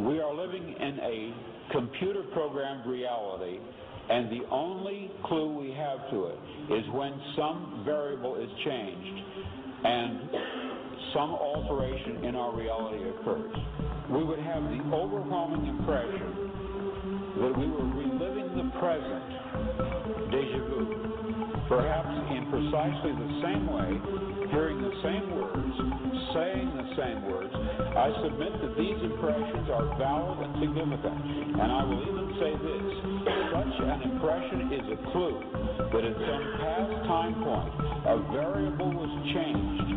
We are living in a computer-programmed reality, and the only clue we have to it is when some variable is changed and some alteration in our reality occurs. We would have the overwhelming impression that we were reliving the present, déjà vu, perhaps in precisely the same way, hearing the same words, saying the same words. I submit that these impressions are valid and significant, and I will even say this: such an impression is a clue that at some past time point a variable was changed,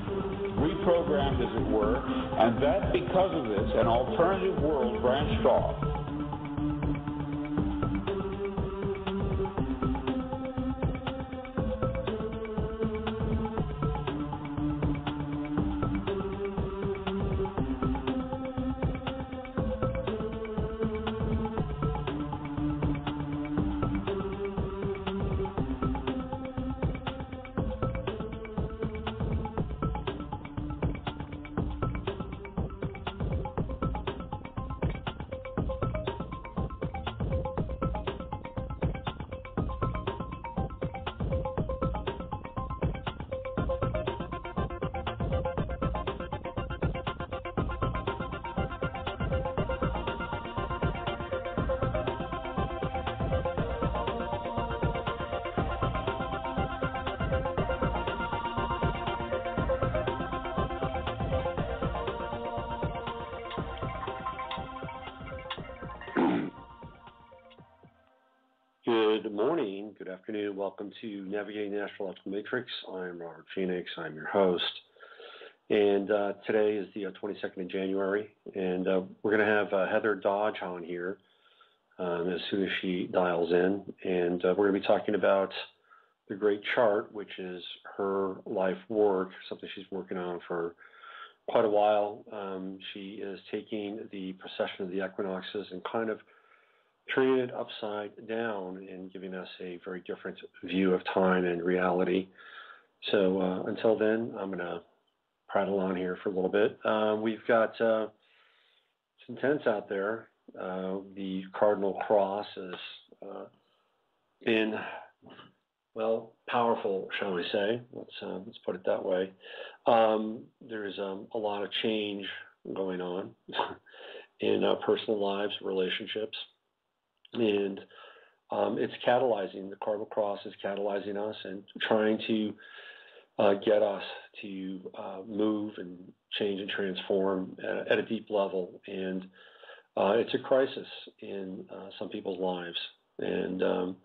reprogrammed as it were, and that because of this an alternative world branched off. Good morning, good afternoon. Welcome to Navigating the Astrological Matrix. I'm Robert Phoenix. I'm your host. And today is the 22nd of January. And we're going to have Heather Dodge on here as soon as she dials in. And we're going to be talking about the Great Chart, which is her life work, something she's working on for quite a while. She is taking the precession of the equinoxes and kind of turning it upside down and giving us a very different view of time and reality. So until then, I'm going to prattle on here for a little bit. We've got some tents out there. The Cardinal Cross has been, well, powerful, shall we say. Let's put it that way. There's a lot of change going on in personal lives, relationships. And it's catalyzing, the Cardinal Cross is catalyzing us and trying to get us to move and change and transform at a deep level. And it's a crisis in some people's lives. And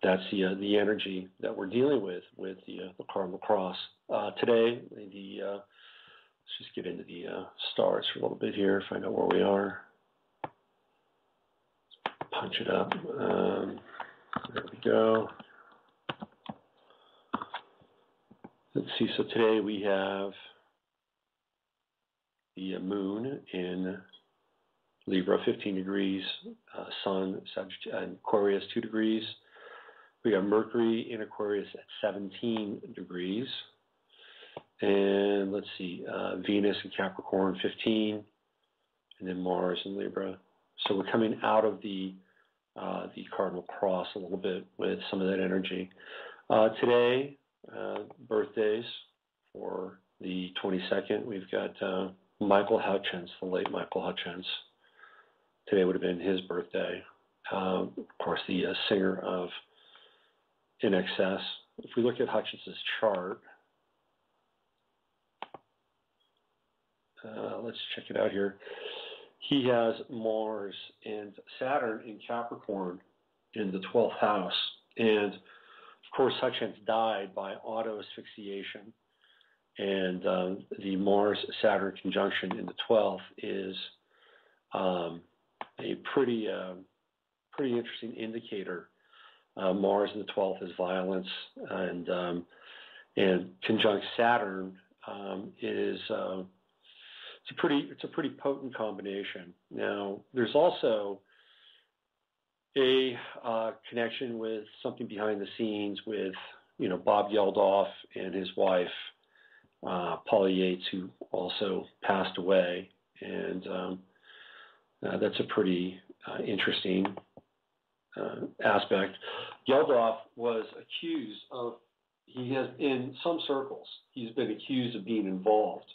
that's the energy that we're dealing with the Cardinal Cross. Today, let's just get into the stars for a little bit here, find out where we are. Punch it up. There we go. Let's see. So today we have the moon in Libra, 15 degrees, sun, Aquarius, 2 degrees. We got Mercury in Aquarius at 17 degrees. And let's see, Venus in Capricorn, 15, and then Mars in Libra. So we're coming out of the Cardinal Cross a little bit with some of that energy. Today, birthdays for the 22nd, we've got Michael Hutchence, the late Michael Hutchence. Today would have been his birthday. Of course, the singer of In Excess. If we look at Hutchence's chart, let's check it out here. He has Mars and Saturn in Capricorn in the 12th house. And, of course, Hutchence died by auto-asphyxiation. And the Mars-Saturn conjunction in the 12th is a pretty interesting indicator. Mars in the 12th is violence, and conjunct Saturn is... It's a pretty potent combination. Now, there's also a connection with something behind the scenes with, Bob Geldof and his wife, Paula Yates, who also passed away. And That's a pretty interesting aspect. Geldof was accused of, in some circles, he's been accused of being involved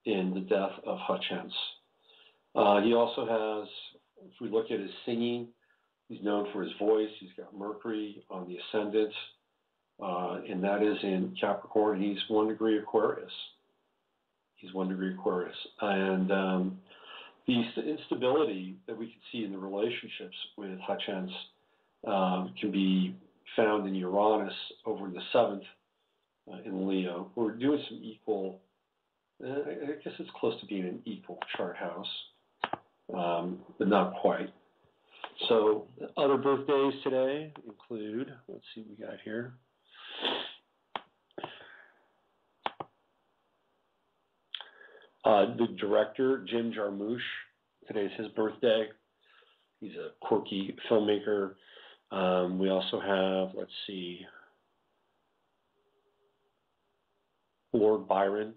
in the death of Hutchence. He also has, if we look at his singing, he's known for his voice. He's got Mercury on the ascendant, and that is in Capricorn. He's 1 degree Aquarius. And the instability that we can see in the relationships with Hutchence can be found in Uranus over in the 7th in Leo. We're doing some equal, I guess it's close to being an equal chart house, but not quite. So other birthdays today include, let's see what we got here. The director, Jim Jarmusch, today's his birthday. He's a quirky filmmaker. We also have, let's see, Lord Byron.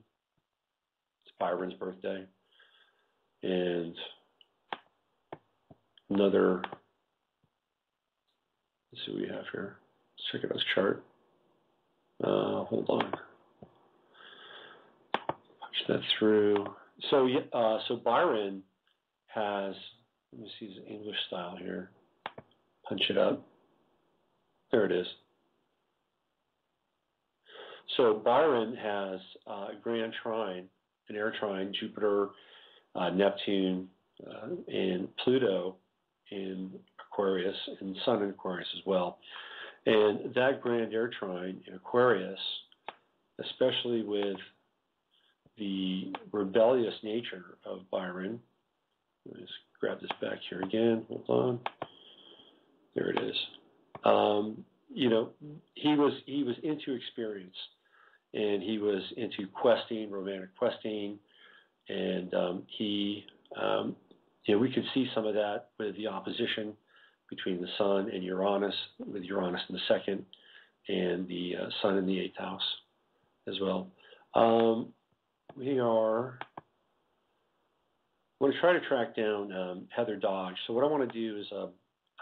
It's Byron's birthday. And another, let's see what we have here. Let's check out his chart. Hold on. Punch that through. So, so Byron has, let me see his English style here. Punch it up. There it is. So Byron has a grand trine, an air trine, Jupiter, Neptune, and Pluto in Aquarius, and Sun in Aquarius as well. And that grand air trine in Aquarius, especially with the rebellious nature of Byron, let me just grab this back here again, hold on. There it is. You know, he was into experience, and he was into questing, romantic questing, and you know, we could see some of that with the opposition between the Sun and Uranus, with Uranus in the 2nd, and the Sun in the 8th house as well. We are going to try to track down Heather Dodge. So what I want to do is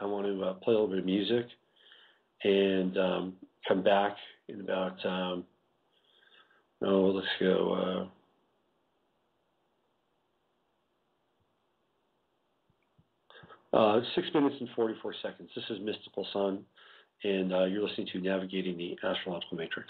I want to play a little bit of music and come back in about, let's go, 6 minutes and 44 seconds. This is Mystical Sun, and you're listening to Navigating the Astrological Matrix.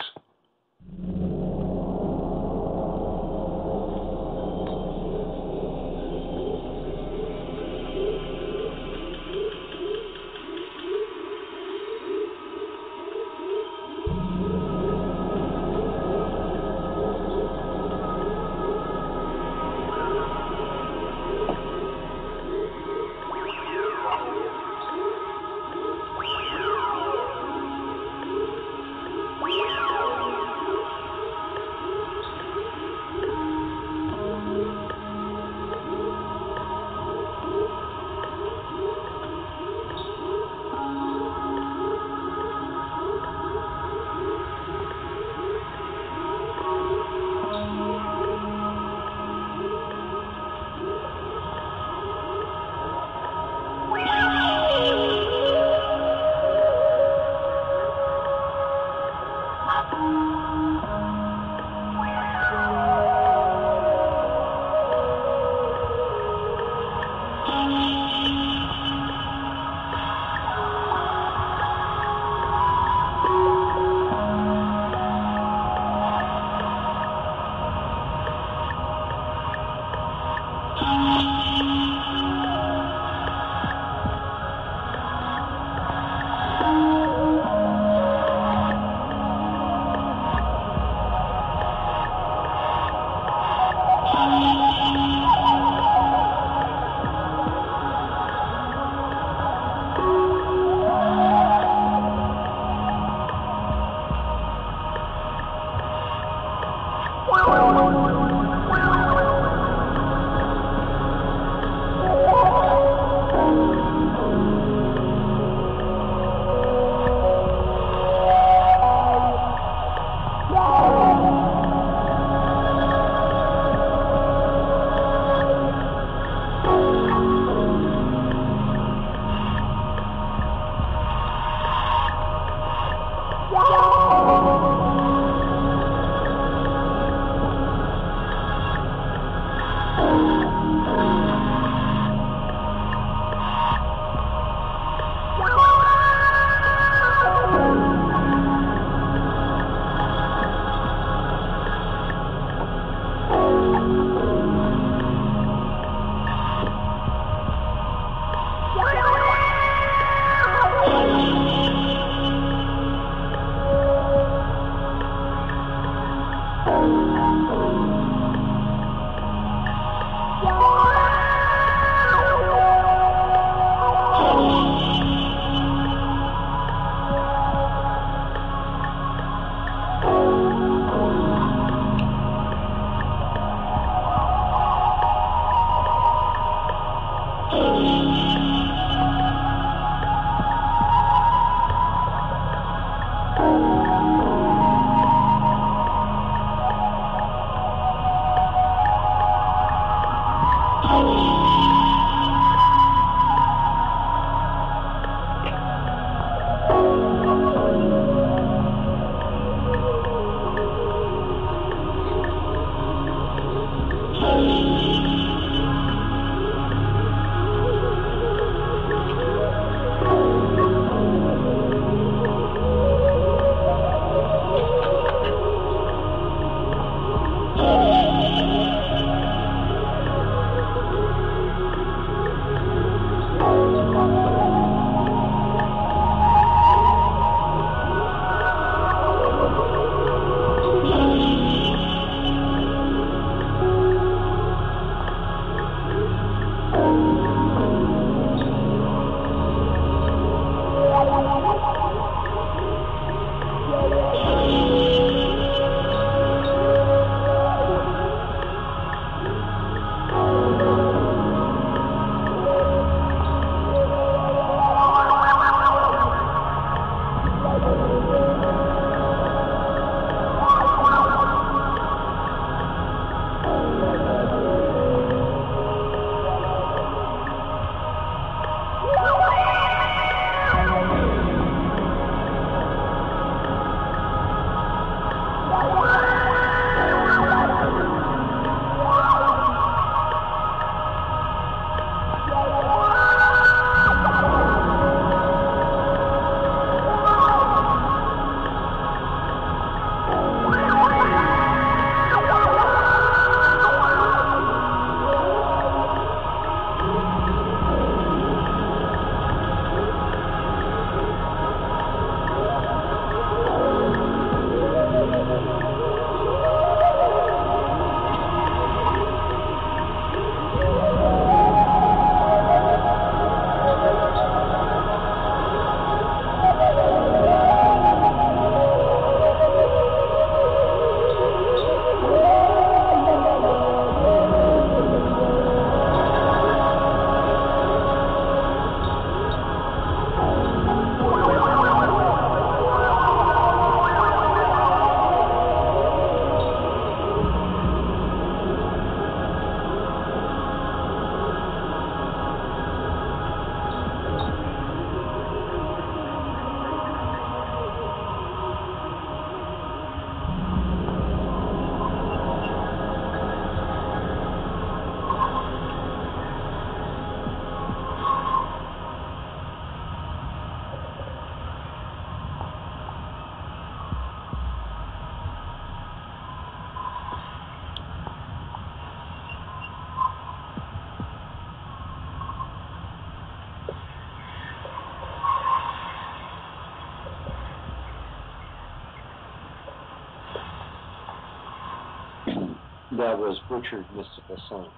That was Butchered Mystical Sun.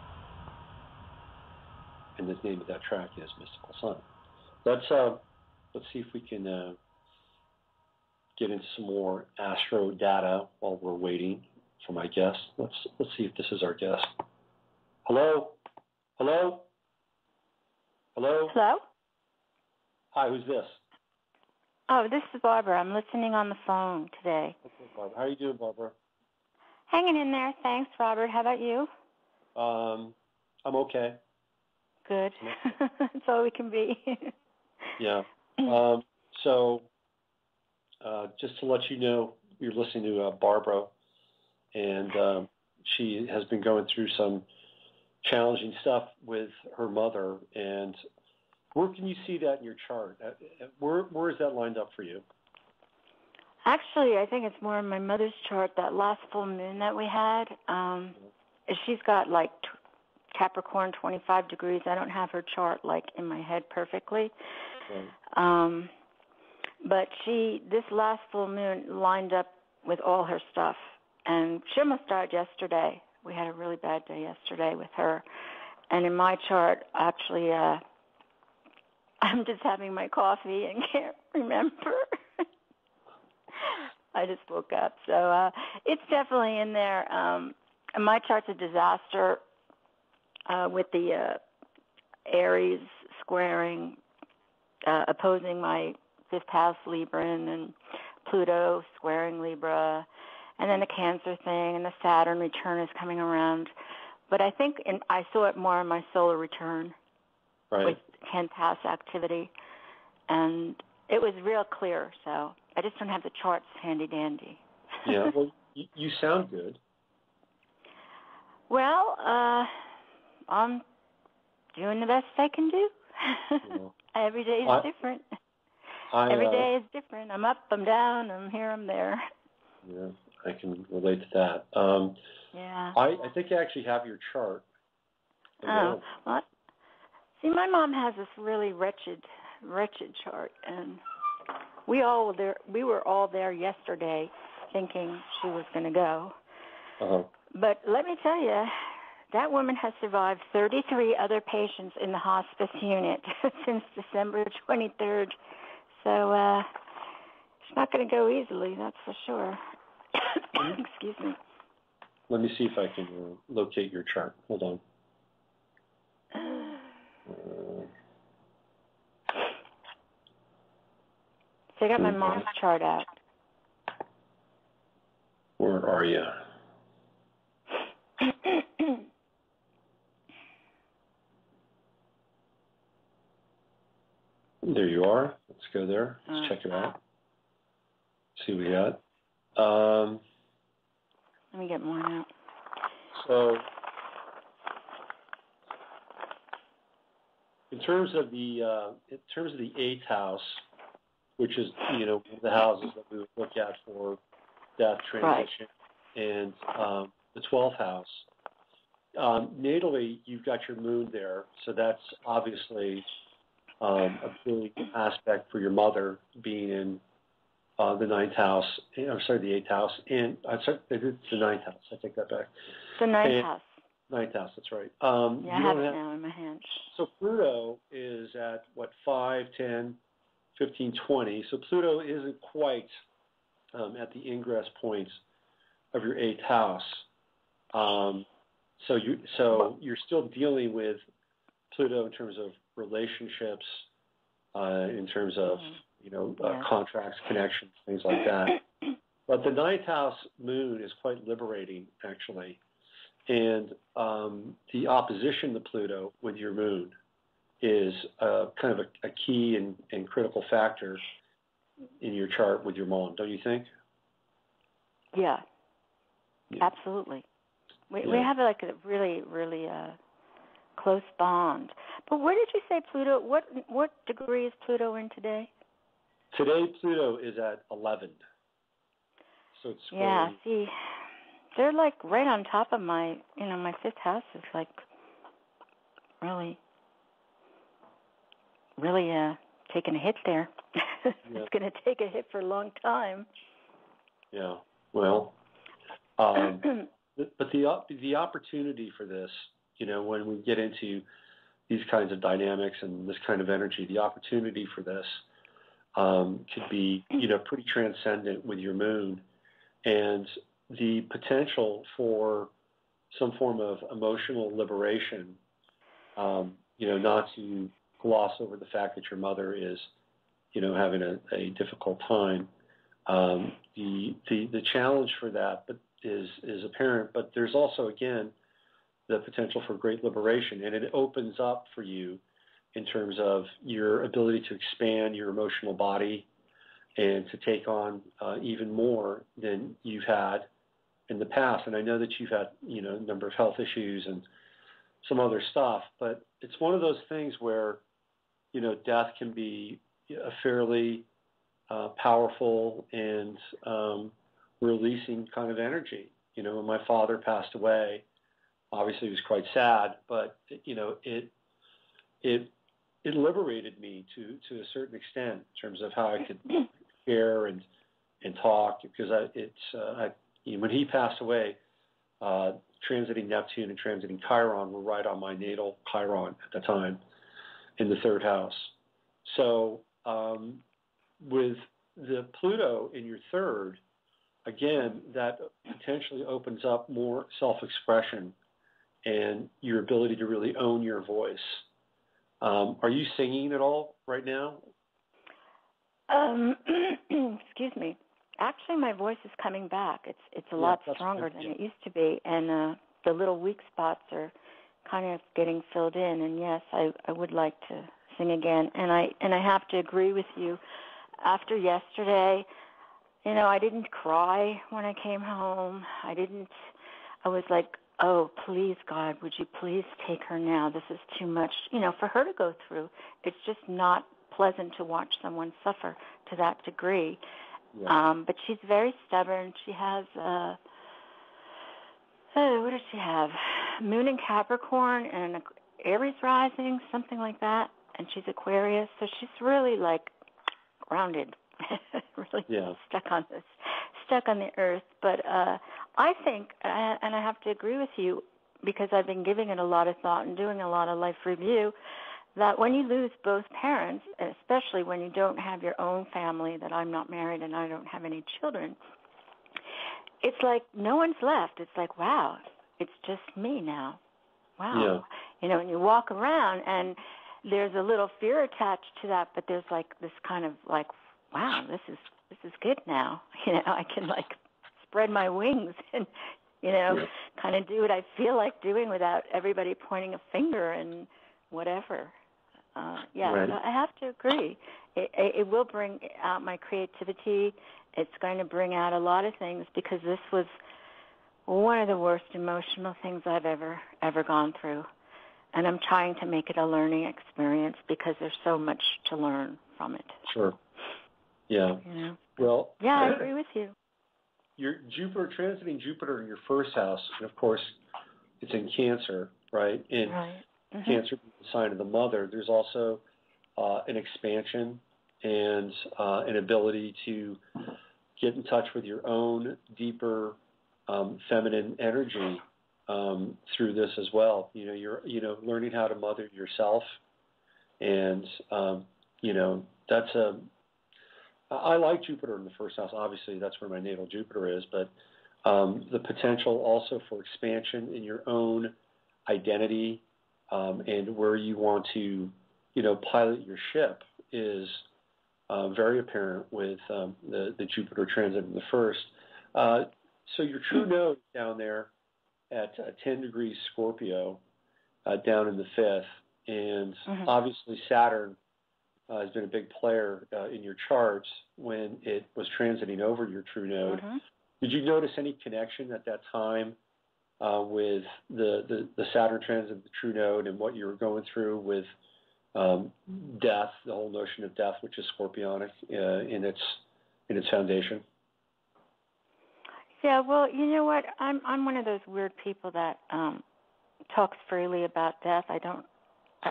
And the name of that track is Mystical Sun. Let's see if we can get into some more astro data while we're waiting for my guest. Let's see if this is our guest. Hello? Hello? Hello? Hello? Hi, who's this? Oh, this is Barbara. I'm listening on the phone today. Okay, Barbara. How are you doing, Barbara? Hanging in there. Thanks, Robert. How about you? I'm okay. Good. That's all we can be. Yeah. So just to let you know, you're listening to Barbara, and she has been going through some challenging stuff with her mother. And where can you see that in your chart? Where is that lined up for you? Actually, I think it's more in my mother's chart, that last full moon that we had. She's got like Capricorn 25 degrees. I don't have her chart like in my head perfectly. Right. But this last full moon lined up with all her stuff. And she almost died yesterday. We had a really bad day yesterday with her. And in my chart, actually, I'm just having my coffee and can't remember. I just woke up. So it's definitely in there. And my chart's a disaster with the Aries squaring, opposing my fifth house Libran, and Pluto squaring Libra, and then the Cancer thing, and the Saturn return is coming around. But I think I saw it more in my solar return with 10th house activity, and it was real clear. So I just don't have the charts handy dandy. Yeah, well, you sound good. Well, I'm doing the best I can do. Every day is different. Every day is different. I'm up, I'm down, I'm here, I'm there. Yeah, I can relate to that. Yeah. I think I actually have your chart. Oh, well, see, my mom has this really wretched chart, and we were all there yesterday thinking she was going to go. Uh-huh. But let me tell you, that woman has survived 33 other patients in the hospice unit since December 23rd. So it's not going to go easily, that's for sure. Excuse me. Let me see if I can locate your chart. Hold on. So I got my mom's chart out. Where are you? There you are. Let's go there. Let's check it out. See what we got. Let me get mine out. So, in terms of the 8th house, which is the houses that we would look at for death, transition, and the 12th house. Natally, you've got your moon there, so that's obviously a big aspect for your mother being in the 9th house. I'm sorry, the 8th house, and it's the 9th house. I take that back. The 9th house. 9th house, that's right. I have it now in my hands. So Pluto is at 5, 10, 15, 20. So Pluto isn't quite at the ingress points of your 8th house. So you're still dealing with Pluto in terms of relationships, in terms of contracts, connections, things like that. But the 9th house moon is quite liberating, actually, and the opposition to Pluto with your moon is kind of a key and critical factor in your chart with your mom, don't you think? Yeah. Absolutely. We have like a really, really close bond. But where did you say Pluto? What degree is Pluto in today? Today Pluto is at 11. So it's see, they're like right on top of my 5th house is like really, really taking a hit there. It's going to take a hit for a long time. Yeah. Well, but the opportunity for this, when we get into these kinds of dynamics and this kind of energy, the opportunity for this could be, pretty transcendent with your moon, and the potential for some form of emotional liberation. Not to gloss over the fact that your mother is, having a difficult time. The challenge for that, is apparent, but there's also, again, the potential for great liberation, and it opens up for you in terms of your ability to expand your emotional body and to take on even more than you've had in the past. And I know that you've had, a number of health issues and some other stuff, but it's one of those things where, death can be a fairly powerful and releasing kind of energy. When my father passed away, obviously it was quite sad, but it liberated me to a certain extent in terms of how I could share and talk, because when he passed away, transiting Neptune and transiting Chiron were right on my natal Chiron at the time in the 3rd house. So with the Pluto in your 3rd, again, that potentially opens up more self-expression and your ability to really own your voice. Are you singing at all right now? Excuse me. Actually, my voice is coming back. It's a lot stronger than it used to be, and the little weak spots are kind of getting filled in. And yes, I would like to sing again. And I have to agree with you. After yesterday, I didn't cry when I came home. I was like, oh, please, God, would you please take her now? This is too much, for her to go through. It's just not pleasant to watch someone suffer to that degree. Yeah. But she's very stubborn. She has, what does she have? Moon in Capricorn and Aries rising, something like that. And she's Aquarius, so she's really grounded, really stuck on the earth. But I think, and I have to agree with you, because I've been giving it a lot of thought and doing a lot of life review, that when you lose both parents, especially when you don't have your own family, that I'm not married and I don't have any children, it's like no one's left. It's like, wow, it's just me now. Wow. Yeah. And you walk around and there's a little fear attached to that, but there's this kind of wow, this is good now. I can spread my wings and, kind of do what I feel like doing without everybody pointing a finger and whatever. Right. So I have to agree. It will bring out my creativity. It's going to bring out a lot of things, because this was one of the worst emotional things I've ever gone through. And I'm trying to make it a learning experience, because there's so much to learn from it. Sure. Yeah. Well. Yeah, I agree with you. Your transiting Jupiter in your first house, and of course, it's in Cancer, right? And Cancer being the sign of the mother. There's also an expansion and an ability to get in touch with your own deeper feminine energy through this as well. You're learning how to mother yourself, and that's I like Jupiter in the first house. Obviously, that's where my natal Jupiter is, but the potential also for expansion in your own identity and where you want to, pilot your ship is very apparent with the Jupiter transit in the first. So your true node down there at 10 degrees Scorpio down in the fifth, and obviously Saturn has been a big player in your charts when it was transiting over your true node. Did you notice any connection at that time with the Saturn transit, the true node, and what you were going through with death, the whole notion of death, which is scorpionic in its foundation? Yeah, well, you know what? I'm one of those weird people that talks freely about death. I don't, I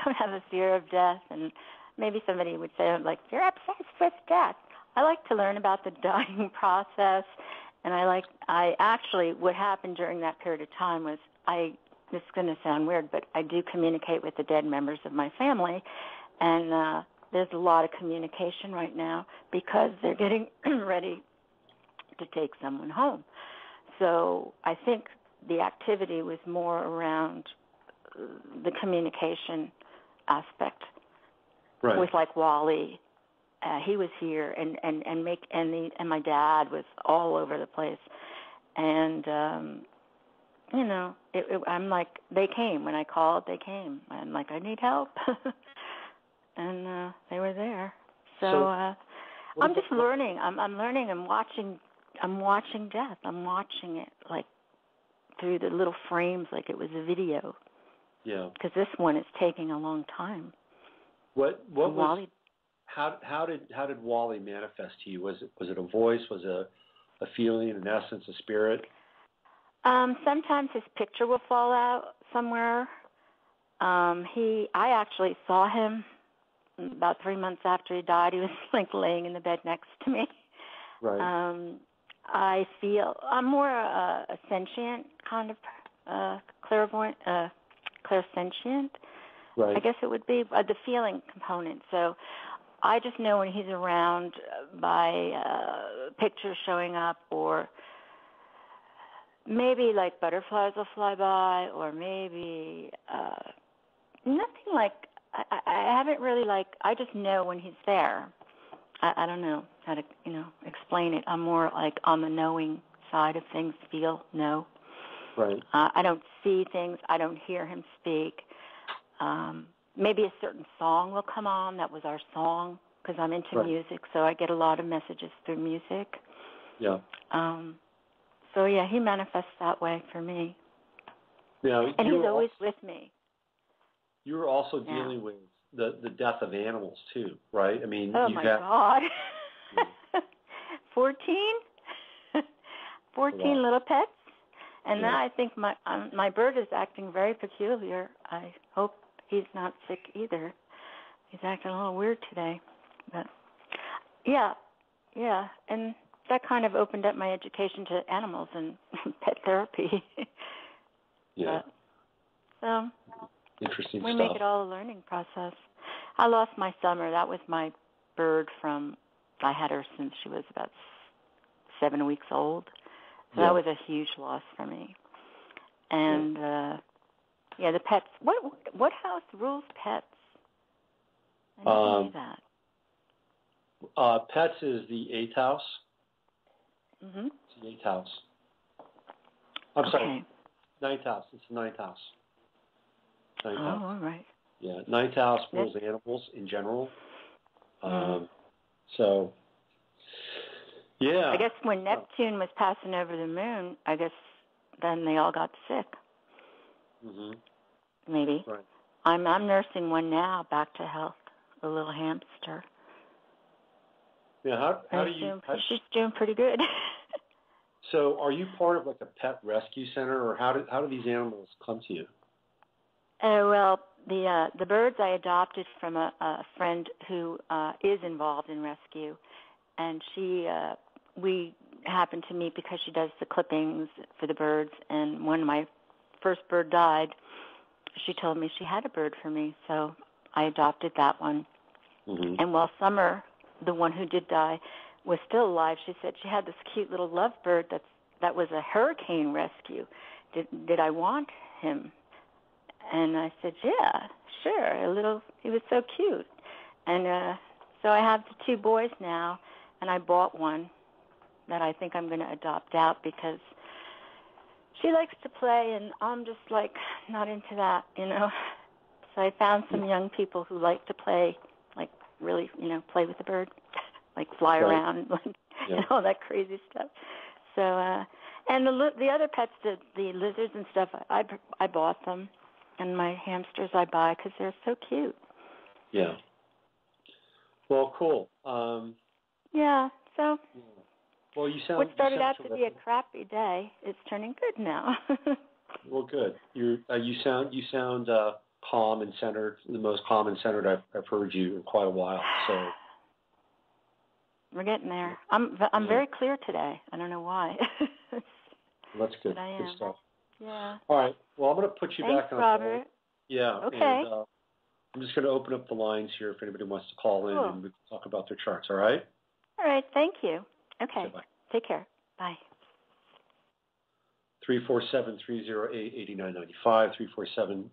don't have a fear of death, and maybe somebody would say, you're obsessed with death. I like to learn about the dying process, and I actually, what happened during that period of time was this is going to sound weird, but I do communicate with the dead members of my family, and there's a lot of communication right now because they're getting ready to take someone home. So I think the activity was more around the communication aspect, right, with Wally. He was here, and my dad was all over the place, and I'm like, they came when I called. They came. I'm like, I need help, and they were there. So I'm just learning. I'm learning. I'm watching death. I'm watching it through the little frames, like it was a video. Yeah. Because this one is taking a long time. What was Wally? How did Wally manifest to you? Was it a voice? Was it a feeling, an essence, a spirit? Sometimes his picture will fall out somewhere. I actually saw him about 3 months after he died. He was laying in the bed next to me. Right. I feel I'm more a sentient kind of clairvoyant, clairsentient. Right. I guess it would be the feeling component. So I just know when he's around by pictures showing up, or maybe butterflies will fly by, or maybe like, I haven't really, like, I just know when he's there. I don't know how to, explain it. I'm more like on the knowing side of things, know. Right. I don't see things. I don't hear him speak. Maybe a certain song will come on. That was our song because I'm into music, so I get a lot of messages through music. Yeah. So, yeah, he manifests that way for me. Now, and he's always with me. You were also dealing with the death of animals, too, right? I mean, oh, my God. 14? 14 little pets. And now I think my bird is acting very peculiar. I hope he's not sick either. He's acting a little weird today. But yeah. And that kind of opened up my education to animals and pet therapy. Yeah. So interesting we stuff. make it all a learning process. I lost my summer. That was my bird I had her since she was about 7 weeks old. So that was a huge loss for me. And, the pets. What house rules pets? I didn't know that. Pets is the 8th house. Mm-hmm. It's the 8th house. I'm sorry. 9th house. It's the 9th house. 9th house. All right. Yeah, 9th house rules animals in general. So, yeah. I guess when Neptune was passing over the moon, I guess then they all got sick. Mm-hmm. Maybe. Right. I'm nursing one now back to health, a little hamster. Yeah, how do you... She's doing pretty good. So are you part of like a pet rescue center, or how do these animals come to you? Well, the birds I adopted from a friend who is involved in rescue, and we happened to meet because she does the clippings for the birds, and when my first bird died, she told me she had a bird for me, so I adopted that one. Mm-hmm. And while Summer, the one who did die, was still alive, she said she had this cute little lovebird that was a hurricane rescue. Did I want him? And I said, yeah, sure. He was so cute. And so I have the 2 boys now, and I bought one that I think I'm going to adopt out because she likes to play, and I'm just like not into that, So I found some young people who like to play, like really, play with the bird, like fly around and all that crazy stuff. So, and the other pets, the lizards and stuff, I bought them. And my hamsters I buy because they're so cute. Yeah. Well, cool. Yeah. So. Well, you sound. What started out terrific. to be a crappy day is turning good now. Well, good. You sound calm and centered. The most calm and centered I've heard you in quite a while. So. We're getting there. I'm very clear today. I don't know why. That's good. But I am. Good stuff. Yeah. All right. Well, I'm going to put you Thanks, back on Robert. hold. Yeah. Okay. And I'm just going to open up the lines here if anybody wants to call in and we can talk about their charts. All right? All right. Thank you. Okay. Bye. Take care. Bye. 347-308-8995.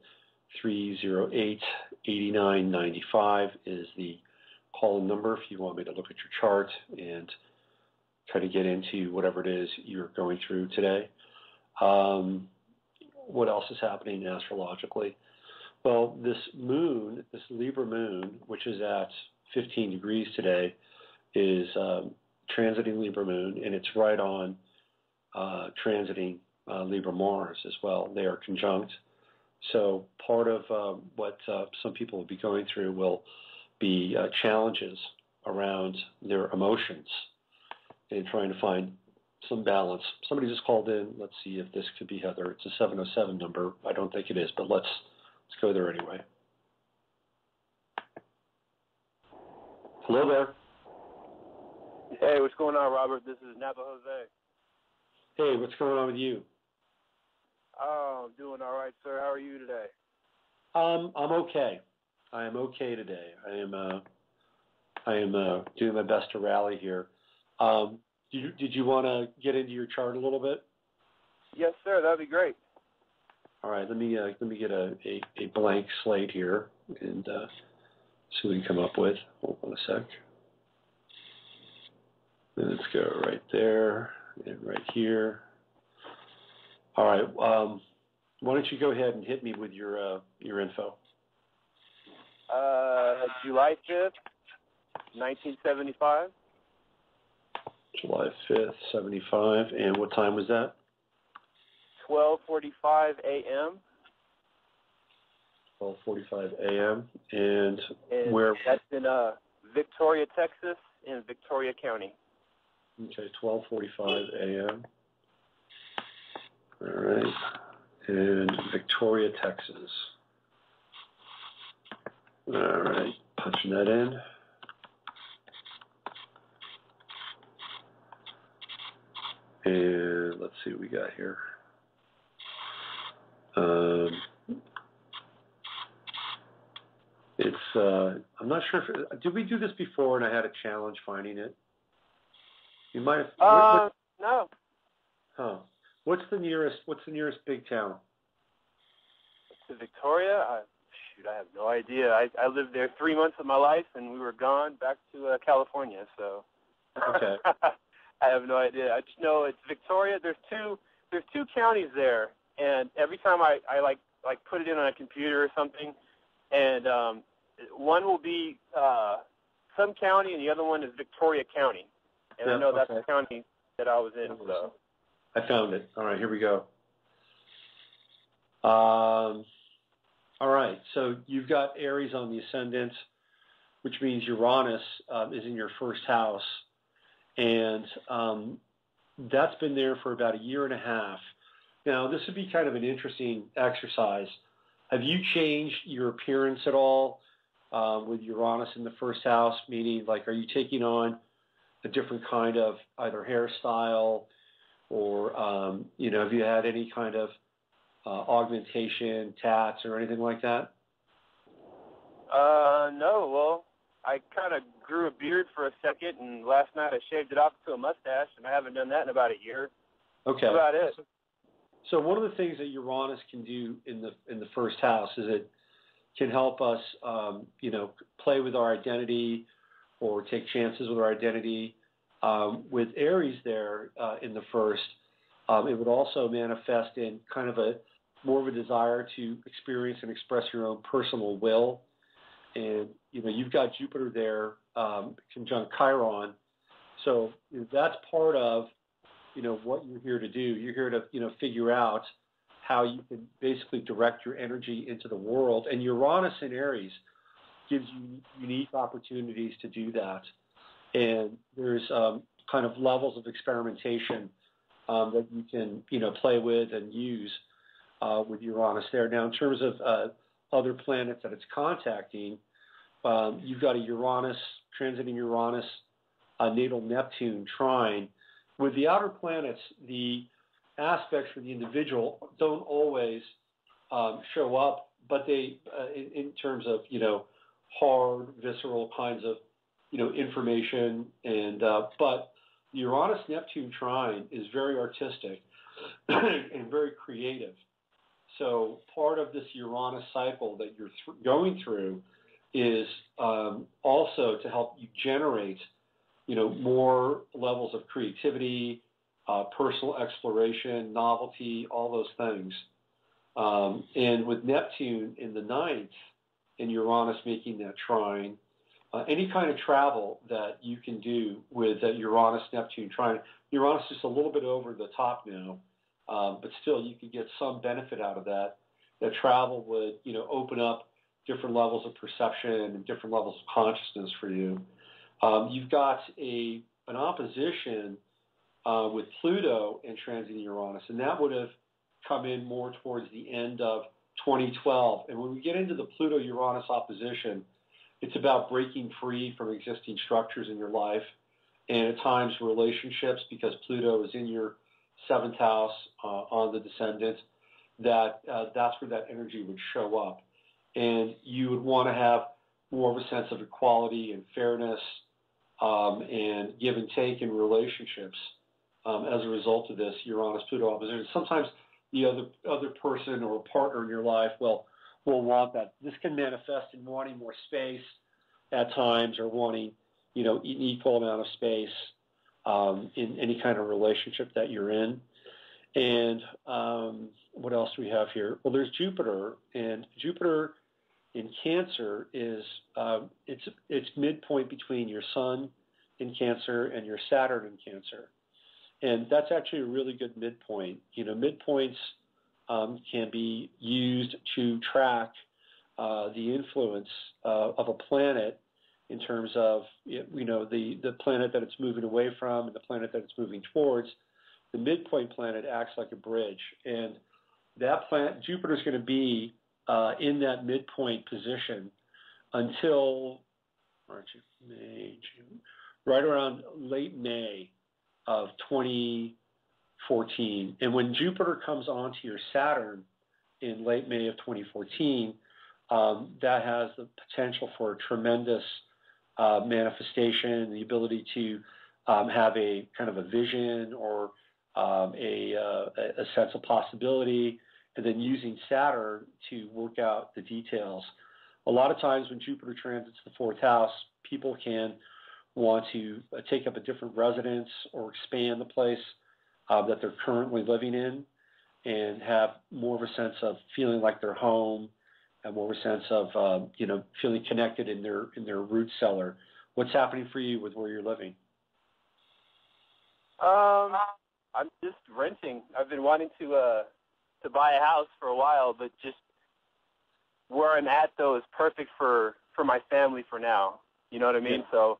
347-308-8995 is the call-in number if you want me to look at your chart and try to get into whatever it is you're going through today. What else is happening astrologically? Well, this moon, this Libra moon, which is at 15 degrees today, is transiting Libra moon, and it's right on transiting Libra Mars as well. They are conjunct. So part of what some people will be going through will be challenges around their emotions and trying to find some balance. Somebody just called in. Let's see if this could be Heather. It's a 707 number. I don't think it is, but let's go there anyway. Hello there. Hey, what's going on, Robert? This is Napa Jose. Hey, what's going on with you? Oh, I'm doing all right, sir. How are you today? I'm okay. I am okay today. I am doing my best to rally here. Did you want to get into your chart a little bit? Yes, sir. That'd be great. All right, let me get a blank slate here and see what we can come up with. Hold on a sec. And let's go right there and right here. All right. Why don't you go ahead and hit me with your info? July 5th, 1975. July 5th, 75. And what time was that? 12:45 a.m. 12:45 a.m. And where? That's in Victoria, Texas, in Victoria County. Okay, 12:45 a.m. All right. And Victoria, Texas. All right, punching that in. And let's see what we got here. I'm not sure if did we do this before and I had a challenge finding it? You might have. No. Huh. What's the nearest big town? To Victoria? I have no idea. I lived there 3 months of my life, and we were gone back to California. So. Okay. I have no idea. I just know it's Victoria. There's two counties there, and every time I put it in on a computer or something, and one will be some county, and the other one is Victoria County. And I know that's the county that I was in. So. I found it. All right, here we go. All right, so you've got Aries on the ascendant, which means Uranus is in your first house, and that's been there for about 1.5 years. Now, this would be kind of an interesting exercise. Have you changed your appearance at all with Uranus in the first house? Meaning, like, are you taking on a different kind of either hairstyle or, have you had any kind of augmentation, tats, or anything like that? No. Well, I kind of grew a beard for a second, and last night I shaved it off to a mustache, and I haven't done that in about 1 year. Okay. That's about it. So one of the things that Uranus can do in the first house is it can help us, play with our identity or take chances with our identity. With Aries there in the first, it would also manifest in kind of more of a desire to experience and express your own personal will. And, you've got Jupiter there conjunct Chiron. So that's part of, what you're here to do. You're here to, figure out how you can basically direct your energy into the world. And Uranus in Aries gives you unique opportunities to do that. And there's kind of levels of experimentation that you can, play with and use with Uranus there. Now, in terms of other planets that it's contacting, you've got a Uranus, transiting Uranus, natal Neptune trine. With the outer planets, the aspects for the individual don't always show up, but they, in terms of, hard, visceral kinds of, information, and but the Uranus-Neptune trine is very artistic and very creative. So part of this Uranus cycle that you're going through is also to help you generate, more levels of creativity, personal exploration, novelty, all those things. And with Neptune in the 9th and Uranus making that trine, any kind of travel that you can do with that Uranus-Neptune trine, Uranus is a little bit over the top now, but still you could get some benefit out of that. That travel would, open up different levels of perception and different levels of consciousness for you. You've got an opposition with Pluto and transiting Uranus, and that would have come in more towards the end of 2012. And when we get into the Pluto-Uranus opposition, it's about breaking free from existing structures in your life, and at times relationships, because Pluto is in your 7th house on the descendant, that's where that energy would show up. And you would want to have more of a sense of equality and fairness and give and take in relationships as a result of this Uranus-Pluto opposition. Sometimes the other person or partner in your life will want that. This can manifest in wanting more space at times, or wanting, an equal amount of space in any kind of relationship that you're in. And what else do we have here? Well, there's Jupiter, and Jupiter in Cancer is it's midpoint between your Sun in Cancer and your Saturn in Cancer, and that's actually a really good midpoint. Midpoints can be used to track the influence of a planet in terms of the planet that it's moving away from and the planet that it's moving towards. The midpoint planet acts like a bridge, and that planet, Jupiter, is going to be in that midpoint position until May, June, right around late May of 2014. And when Jupiter comes onto your Saturn in late May of 2014, that has the potential for a tremendous manifestation, the ability to have a kind of a vision or a sense of possibility, and then using Saturn to work out the details. A lot of times when Jupiter transits the fourth house, people can want to take up a different residence or expand the place that they're currently living in, and have more of a sense of feeling like they're home, and more of a sense of feeling connected in their root cellar. What's happening for you with where you're living? I'm just renting. I've been wanting to buy a house for a while, but just where I'm at though is perfect for my family for now. You know what I mean? Yeah. So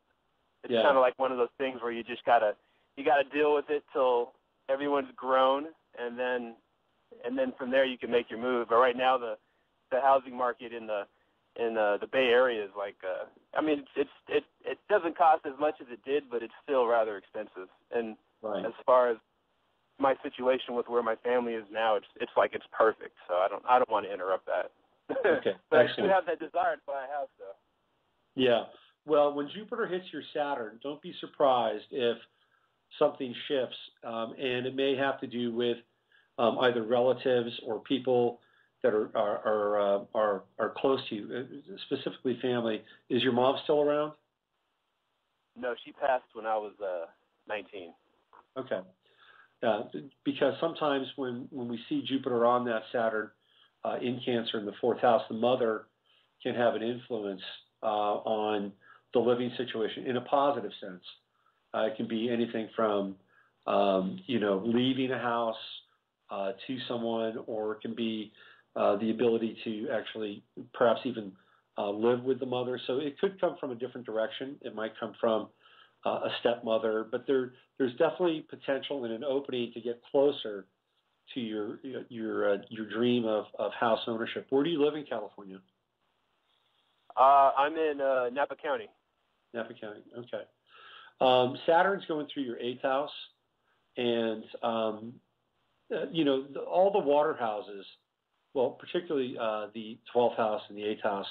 it's kind of like one of those things where you just gotta deal with it till everyone's grown, and then from there you can make your move. But right now the housing market in the Bay Area is like it doesn't cost as much as it did, but it's still rather expensive. And as far as my situation with where my family is now, it's like it's perfect. So I don't want to interrupt that. Okay. But excellent. I do have that desire to buy a house though. Yeah. Well, when Jupiter hits your Saturn, don't be surprised if something shifts, and it may have to do with either relatives or people that are close to you, specifically family. Is your mom still around? No, she passed when I was 19. Okay. Because sometimes when we see Jupiter on that Saturn in Cancer in the fourth house, the mother can have an influence on the living situation in a positive sense. It can be anything from leaving a house to someone, or it can be the ability to actually perhaps even live with the mother. So it could come from a different direction. It might come from a stepmother, but there's definitely potential and an opening to get closer to your dream of house ownership. Where do you live in California? I'm in Napa County. Napa County, okay. Saturn's going through your 8th house, and all the water houses, well, particularly the 12th house and the 8th house,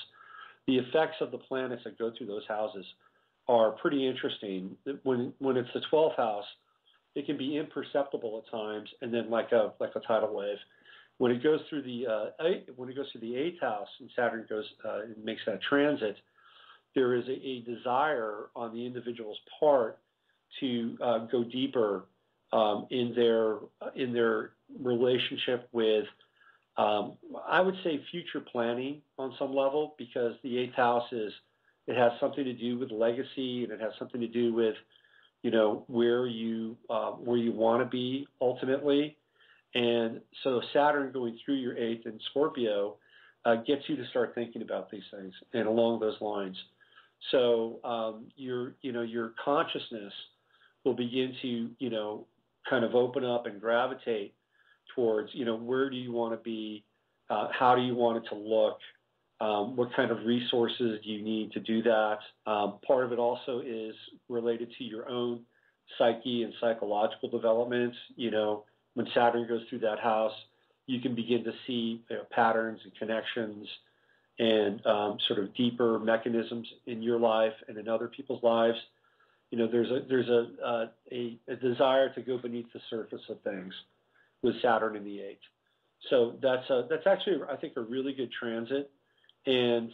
the effects of the planets that go through those houses are pretty interesting. When it's the 12th house, it can be imperceptible at times, and then like a tidal wave. When it goes through the 8th house and Saturn and makes that transit, there is a desire on the individual's part to go deeper in their relationship with, I would say, future planning on some level, because the 8th house it has something to do with legacy, and it has something to do with where you want to be ultimately. And so Saturn going through your 8th in Scorpio gets you to start thinking about these things and along those lines. So your consciousness will begin to kind of open up and gravitate towards where do you want to be, how do you want it to look, what kind of resources do you need to do that. Part of it also is related to your own psyche and psychological development. When Saturn goes through that house, you can begin to see patterns and connections and sort of deeper mechanisms in your life and in other people's lives. There's a desire to go beneath the surface of things with Saturn in the 8th. So that's actually, I think, a really good transit. And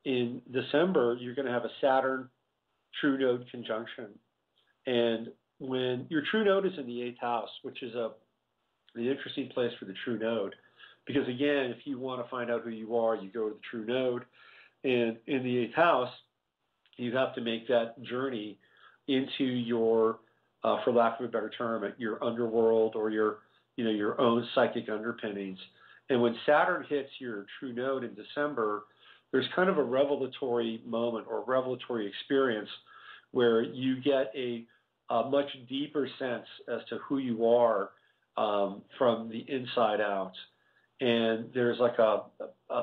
in December, you're going to have a Saturn true node conjunction. And when your true node is in the 8th house, which is an interesting place for the true node, because again, if you want to find out who you are, you go to the true node. And in the 8th house, you have to make that journey into your, for lack of a better term, your underworld or your own psychic underpinnings. And when Saturn hits your true node in December, there's kind of a revelatory moment or revelatory experience where you get a much deeper sense as to who you are from the inside out. And there's like a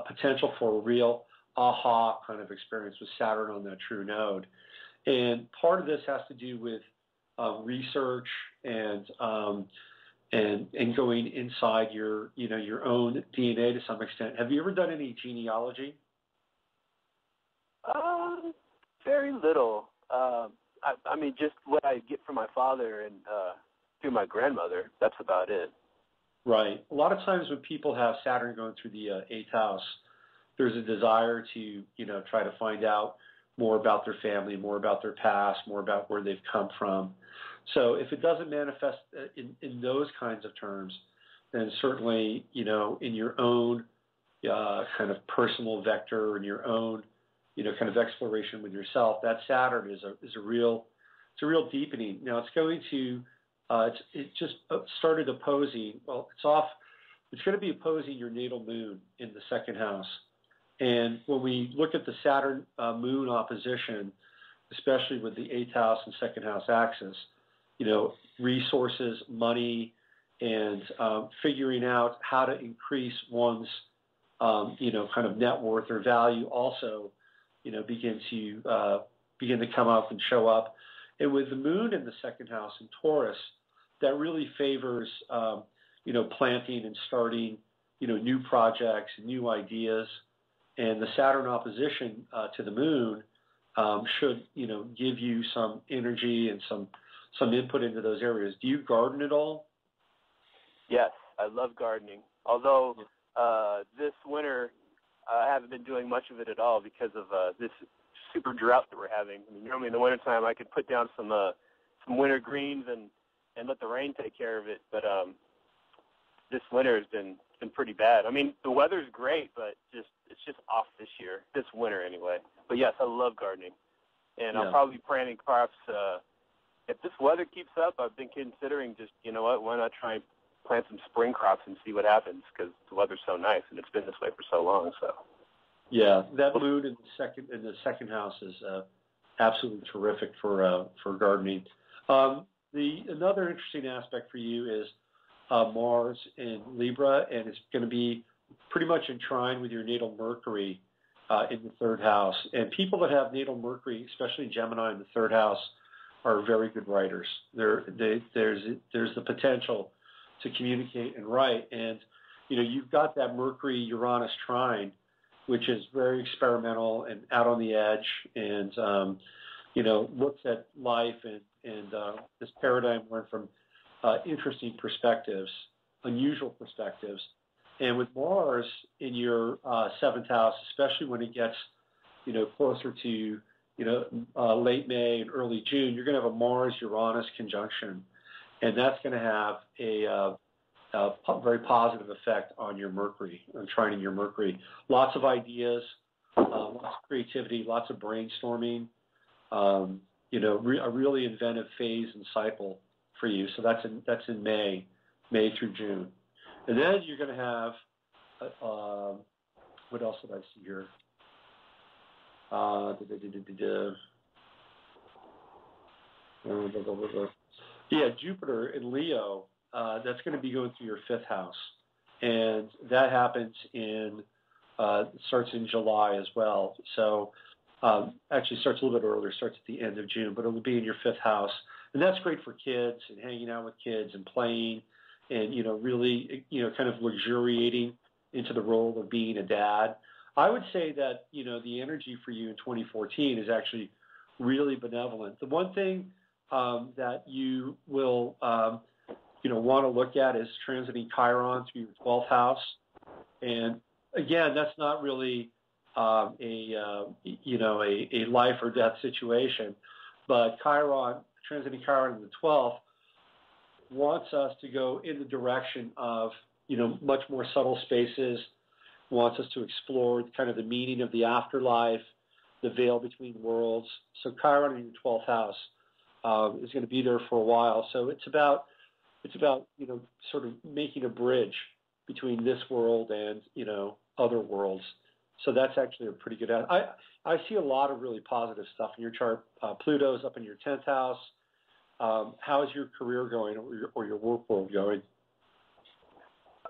potential for a real aha kind of experience with Saturn on that true node. And part of this has to do with research and going inside your own DNA to some extent. Have you ever done any genealogy? Very little. I mean, just what I get from my father and through my grandmother. That's about it. Right. A lot of times when people have Saturn going through the 8th house, there's a desire to, try to find out more about their family, more about their past, more about where they've come from. So if it doesn't manifest in those kinds of terms, then certainly, in your own kind of personal vector and your own, kind of exploration with yourself, that Saturn is a real deepening. Now it's going to, it just started opposing, it's going to be opposing your natal moon in the 2nd house. And when we look at the Saturn moon opposition, especially with the 8th house and 2nd house axis, resources, money, and figuring out how to increase one's, kind of net worth or value also, begin to come up and show up. And with the moon in the 2nd house in Taurus, that really favors, planting and starting, new projects, new ideas. And the Saturn opposition to the moon should, give you some energy and some input into those areas. Do you garden at all? Yes, I love gardening. Although this winter I haven't been doing much of it at all because of this super drought that we're having. I mean, normally in the wintertime I could put down some winter greens and let the rain take care of it. But this winter has been pretty bad. I mean, the weather's great, but it's just off this year, this winter anyway. But yes, I love gardening, and I'll probably be planting crops. If this weather keeps up, I've been considering just, why not try and plant some spring crops and see what happens, because the weather's so nice and it's been this way for so long. So yeah, that moon in the second house is absolutely terrific for gardening. Another interesting aspect for you is Mars in Libra, and it's going to be pretty much in trine with your natal Mercury in the 3rd house. And people that have natal Mercury, especially Gemini in the 3rd house, are very good writers. There's the potential to communicate and write. And, you've got that Mercury-Uranus trine, which is very experimental and out on the edge and, looks at life and this paradigm learned from interesting perspectives, unusual perspectives. And with Mars in your 7th house, especially when it gets, closer to, late May and early June, you're going to have a Mars-Uranus conjunction. And that's going to have a very positive effect on your Mercury, on trining your Mercury. Lots of ideas, lots of creativity, lots of brainstorming, a really inventive phase and cycle for you. So that's in May through June. And then you're going to have, what else did I see here? Yeah, Jupiter in Leo, that's going to be going through your 5th house. And that happens starts in July as well. So actually starts a little bit earlier, starts at the end of June, but it'll be in your 5th house. And that's great for kids and hanging out with kids and playing and, really, kind of luxuriating into the role of being a dad. I would say that, the energy for you in 2014 is actually really benevolent. The one thing that you will want to look at is transiting Chiron through your 12th house. And again, that's not really a life or death situation, but transiting Chiron in the 12th wants us to go in the direction of, much more subtle spaces, wants us to explore kind of the meaning of the afterlife, the veil between worlds. So Chiron in your 12th house is going to be there for a while. So it's about sort of making a bridge between this world and, other worlds. So that's actually a pretty good. I see a lot of really positive stuff in your chart. Pluto's up in your 10th house. How's your career going, or your work world going?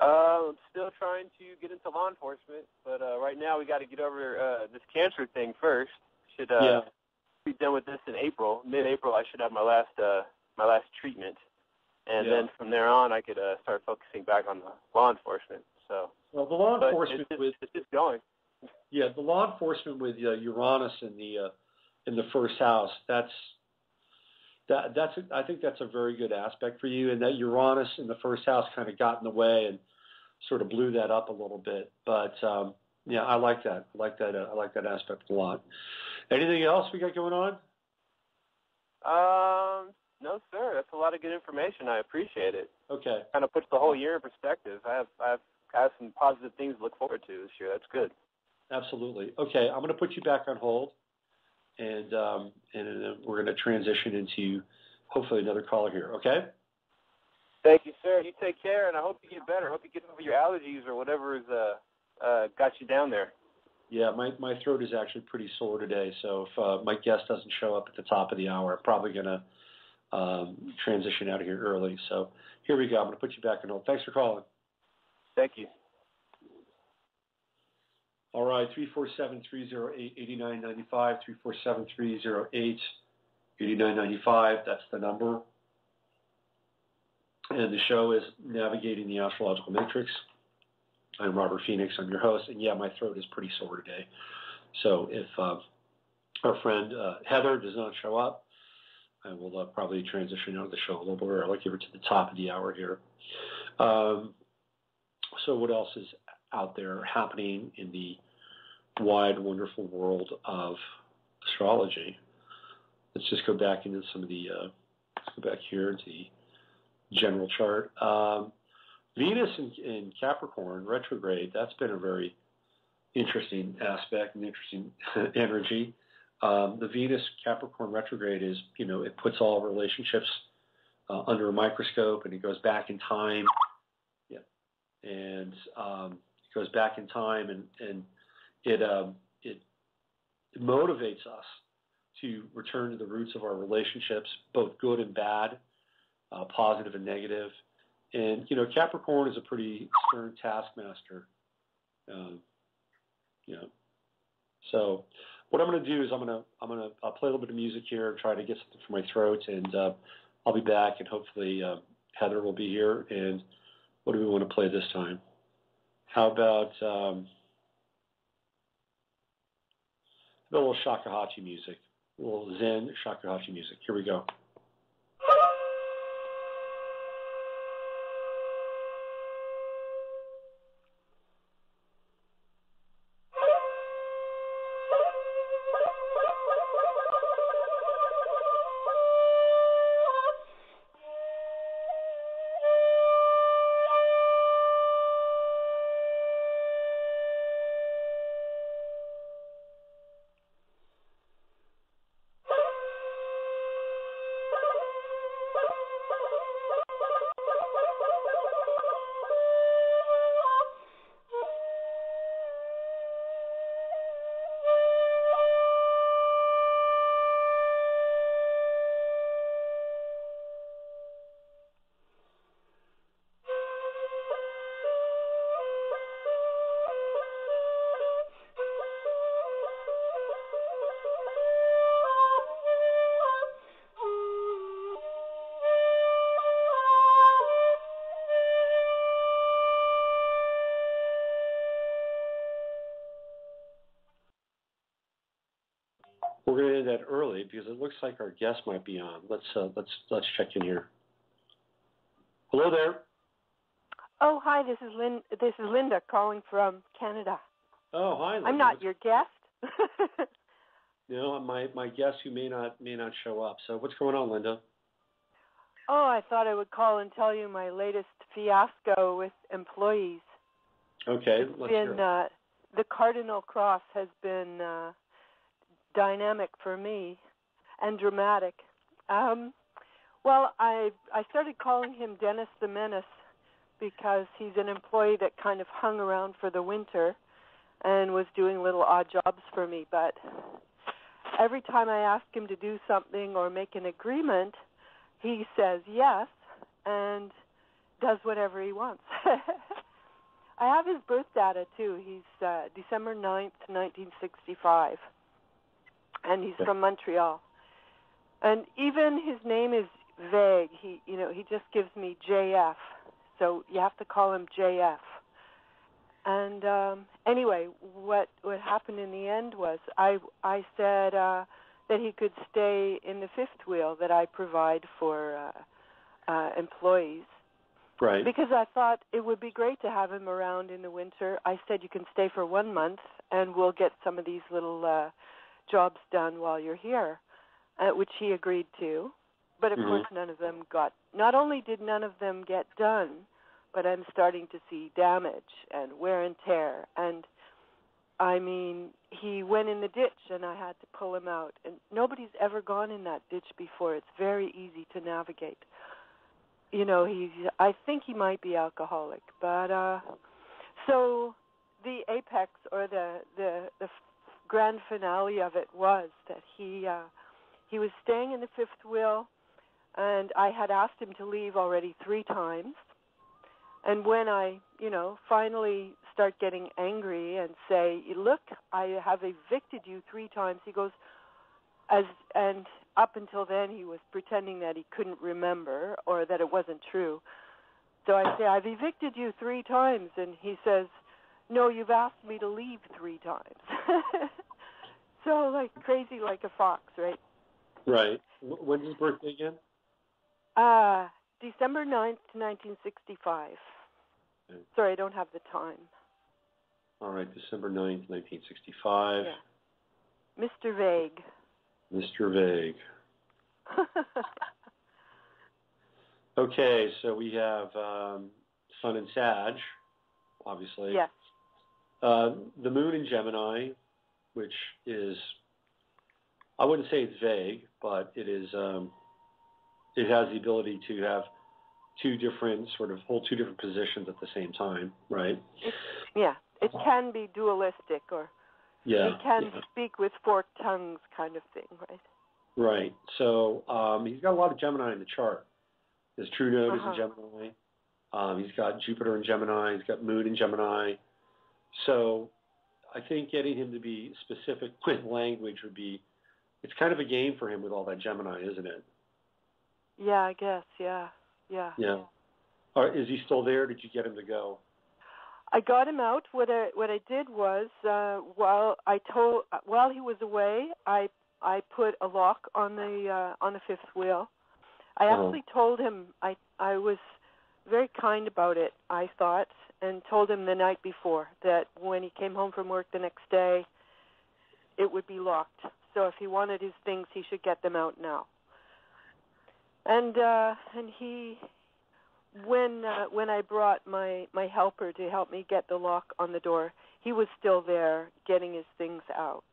I'm still trying to get into law enforcement, but right now we got to get over this cancer thing first. Should be done with this in April. Mid-April, I should have my last treatment, and then from there on, I could start focusing back on the law enforcement. So, well, the law enforcement it's just going. Yeah, the law enforcement with Uranus in the first house. I think that's a very good aspect for you, and that Uranus in the first house kind of got in the way and sort of blew that up a little bit. But I like that. I like that aspect a lot. Anything else we got going on? No, sir. That's a lot of good information. I appreciate it. Okay. Kind of puts the whole year in perspective. I have some positive things to look forward to this year. That's good. Absolutely. Okay, I'm going to put you back on hold, and we're going to transition into hopefully another caller here. Okay. Thank you, sir. You take care, and I hope you get better. I hope you get over your allergies or whatever has got you down there. Yeah, my throat is actually pretty sore today, so if my guest doesn't show up at the top of the hour, I'm probably going to transition out of here early. So here we go. I'm going to put you back on hold. Thanks for calling. Thank you. All right, 347-308-8995, 347-308-8995. That's the number. And the show is Navigating the Astrological Matrix. I'm Robert Phoenix. I'm your host. And yeah, my throat is pretty sore today. So if our friend Heather does not show up, I will probably transition out of the show a little bit early. I'll give her to the top of the hour here. So what else is out there happening in the wide, wonderful world of astrology? Let's just go back into some of the, let's go back here to the general chart. Venus in Capricorn, retrograde, that's been a very interesting aspect and interesting energy. The Venus Capricorn retrograde is, it puts all relationships under a microscope, and it goes back in time. Yeah. And it goes back in time, and it motivates us to return to the roots of our relationships, both good and bad, positive and negative. And Capricorn is a pretty stern taskmaster. So what I'm going to do is I'll play a little bit of music here, try to get something for my throat, and I'll be back, and hopefully Heather will be here. And what do we want to play this time? How about a little shakuhachi music, a little Zen shakuhachi music. Here we go. We're going to end that early because it looks like our guest might be on. Let's check in here. Hello there. Oh, hi. This is Linda calling from Canada. Oh, hi, Linda. I'm not your guest. No, my guest who may not show up. So what's going on, Linda? Oh, I thought I would call and tell you my latest fiasco with employees. Okay, let's hear it. The Cardinal Cross has been dynamic for me and dramatic. Well, I started calling him Dennis the Menace because he's an employee that kind of hung around for the winter and was doing little odd jobs for me. But every time I ask him to do something or make an agreement, he says yes and does whatever he wants. I have his birth data, too. He's December 9th, 1965, and he's from Montreal. And even his name is vague. He just gives me JF, so you have to call him JF. And anyway, what happened in the end was I said that he could stay in the fifth wheel that I provide for employees. Right. Because I thought it would be great to have him around in the winter. I said you can stay for 1 month and we'll get some of these little jobs done while you're here, which he agreed to. But of course none of them not only did none of them get done, but I'm starting to see damage and wear and tear. And I mean, he went in the ditch and I had to pull him out. And nobody's ever gone in that ditch before. It's very easy to navigate. You know, I think he might be alcoholic. But so the apex or the grand finale of it was that he was staying in the fifth wheel, and I had asked him to leave already 3 times. And when I, finally start getting angry and say, look, I have evicted you 3 times, he goes, and up until then he was pretending that he couldn't remember or that it wasn't true. So I say, I've evicted you 3 times. And he says, no, you've asked me to leave 3 times. So like crazy like a fox, right? Right. When's his birthday again? December 9th, 1965. Okay. Sorry, I don't have the time. All right, December 9th, 1965. Yeah. Mr. Vague. Mr. Vague. Okay, so we have Sun and Sag, obviously. Yes. The Moon in Gemini, which is, I wouldn't say it's vague, but it is. It has the ability to have hold 2 different positions at the same time, right? It can be dualistic, or he can speak with forked tongues kind of thing, right? Right. So he's got a lot of Gemini in the chart. His true node is in Gemini. He's got Jupiter in Gemini. He's got Moon in Gemini. So I think getting him to be specific with language it's kind of a game for him with all that Gemini, isn't it? Yeah, I guess. Yeah. Is he still there? Did you get him to go? I got him out. What I did was while he was away, I put a lock on the fifth wheel. I actually told him I was very kind about it, I thought, and told him the night before that when he came home from work the next day, it would be locked. So if he wanted his things, he should get them out now. And he, when I brought my helper to help me get the lock on the door, he was still there getting his things out.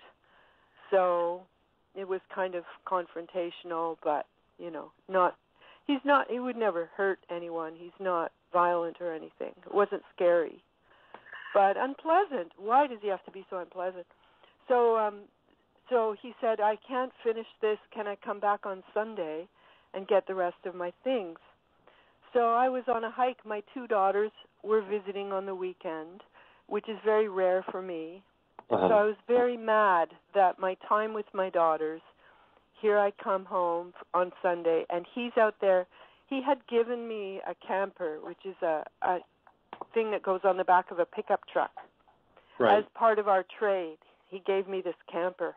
So it was kind of confrontational, but he would never hurt anyone. He's not violent or anything. It wasn't scary, but unpleasant. Why does he have to be so unpleasant? So he said, I can't finish this. Can I come back on Sunday and get the rest of my things? So I was on a hike. My 2 daughters were visiting on the weekend, which is very rare for me. So I was very mad that my time with my daughters, here I come home on Sunday, and he's out there. He had given me a camper, which is a thing that goes on the back of a pickup truck. Right. As part of our trade. He gave me this camper.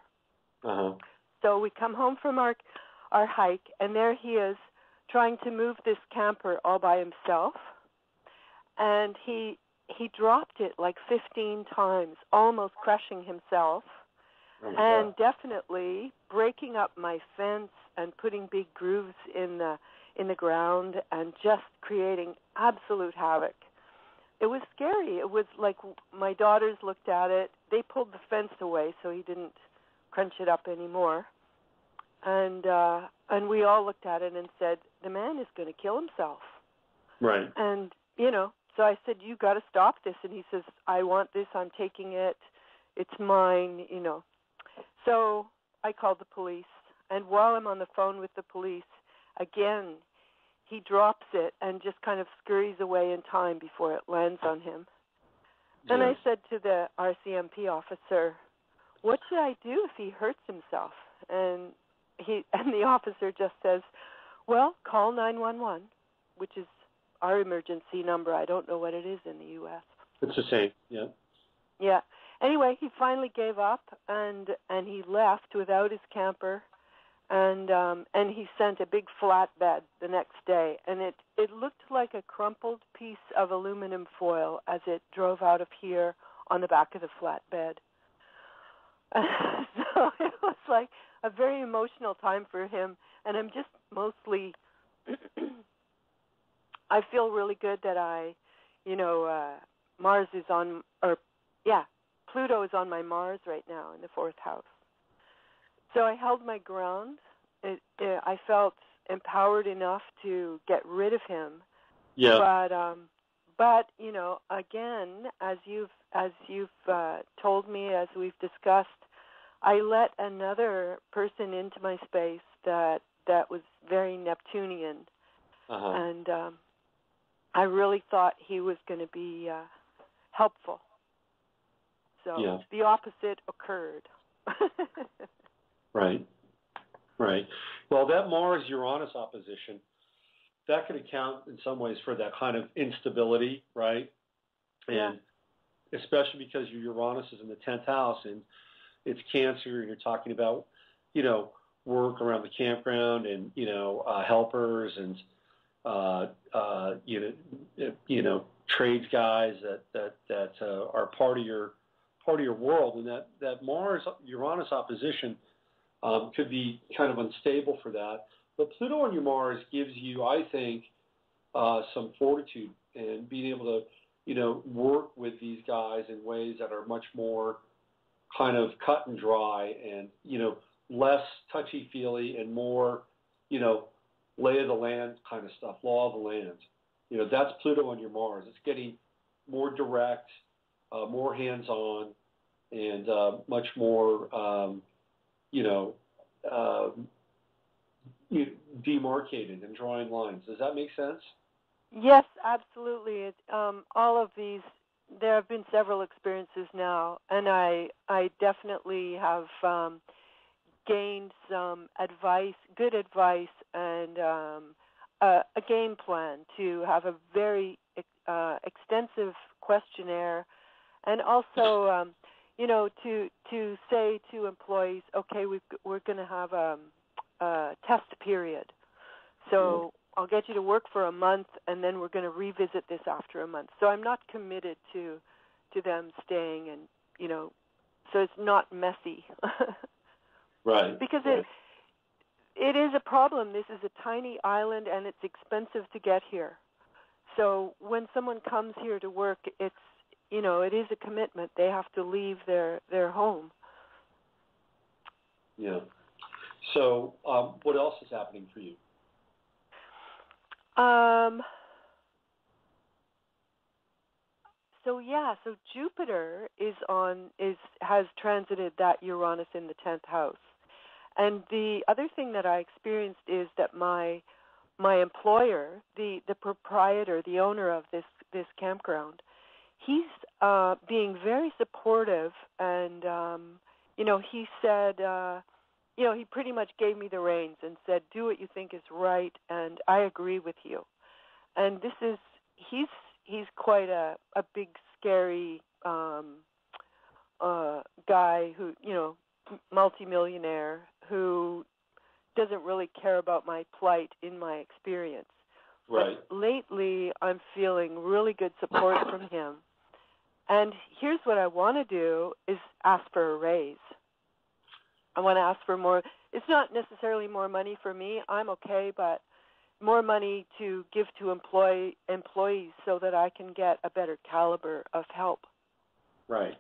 So we come home from our hike, and there he is trying to move this camper all by himself, and he dropped it like 15 times, almost crushing himself, and definitely breaking up my fence and putting big grooves in the ground and just creating absolute havoc. It was scary. It was like my daughters looked at it. They pulled the fence away so he didn't crunch it up anymore. And we all looked at it and said, the man is going to kill himself. Right. And, so I said, you got to stop this. And he says, I want this. I'm taking it. It's mine, So I called the police. And while I'm on the phone with the police, again, he drops it and just kind of scurries away in time before it lands on him. Then I said to the RCMP officer, what should I do if he hurts himself? And the officer just says, well, call 911, which is our emergency number. I don't know what it is in the U.S. It's the same, yeah. Yeah. Anyway, he finally gave up, and he left without his camper, and he sent a big flatbed the next day, and it looked like a crumpled piece of aluminum foil as it drove out of here on the back of the flatbed. So it was like a very emotional time for him, and I'm just mostly I feel really good that Mars is on, Pluto is on my Mars right now in the 4th house. So I held my ground. I felt empowered enough to get rid of him. Yeah. But again, as you've told me, as we've discussed, I let another person into my space that was very Neptunian, and I really thought he was going to be helpful. So the opposite occurred. Right. Well, that Mars-Uranus opposition, that could account in some ways for that kind of instability, right? And especially because your Uranus is in the 10th house and it's Cancer, and you're talking about, work around the campground and, helpers and, trades guys that are part of your world, and that Mars-Uranus opposition could be kind of unstable for that. But Pluto on your Mars gives you, I think, some fortitude and being able to, work with these guys in ways that are much more kind of cut and dry and, less touchy-feely and more, lay of the land kind of stuff, law of the land. That's Pluto on your Mars. It's getting more direct, more hands-on, and much more, demarcated and drawing lines. Does that make sense? Yes, absolutely. All of these, there have been several experiences now, and I definitely have gained some good advice, and a game plan to have a very extensive questionnaire, and also, to say to employees, okay, we're going to have a test period. So I'll get you to work for a month, and then we're going to revisit this after a month. So I'm not committed to them staying, and so it's not messy. Right. Because it is a problem. This is a tiny island, and it's expensive to get here. So when someone comes here to work, it's it is a commitment. They have to leave their home. Yeah. So what else is happening for you? So Jupiter has transited that Uranus in the 10th house. And the other thing that I experienced is that my employer, the proprietor, the owner of this campground, he's being very supportive, and he said, he pretty much gave me the reins and said, do what you think is right, and I agree with you. And this is he's quite a big, scary guy who, multimillionaire who doesn't really care about my plight in my experience. Right. But lately, I'm feeling really good support from him. And here's what I want to do is ask for a raise. I want to ask for more. It's not necessarily more money for me. I'm okay, but more money to give to employees so that I can get a better caliber of help. Right.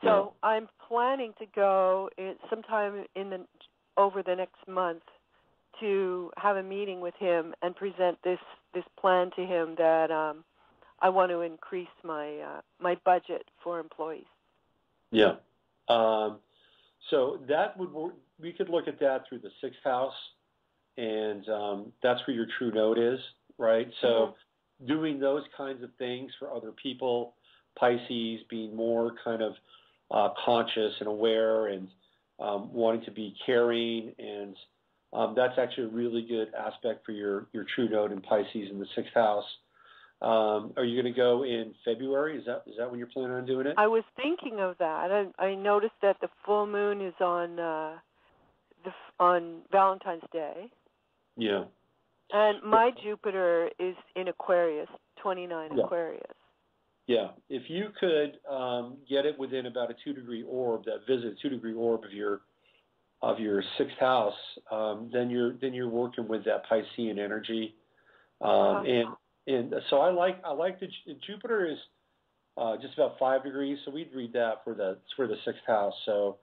So I'm planning to go sometime over the next month to have a meeting with him and present this plan to him that I want to increase my budget for employees. Yeah. So that we could look at that through the 6th house, and that's where your true note is, right? So doing those kinds of things for other people, Pisces being more kind of conscious and aware and wanting to be caring, and that's actually a really good aspect for your true note in Pisces in the 6th house. Are you going to go in February? Is that when you're planning on doing it? I was thinking of that. I noticed that the full moon is on Valentine's Day. Yeah. And my Jupiter is in Aquarius, 29 Aquarius. Yeah. If you could get it within about a 2-degree orb, that visit a 2-degree orb of your 6th house, then you're working with that Piscean energy, and so I like the Jupiter is just about 5 degrees, so we'd read that for the 6th house. So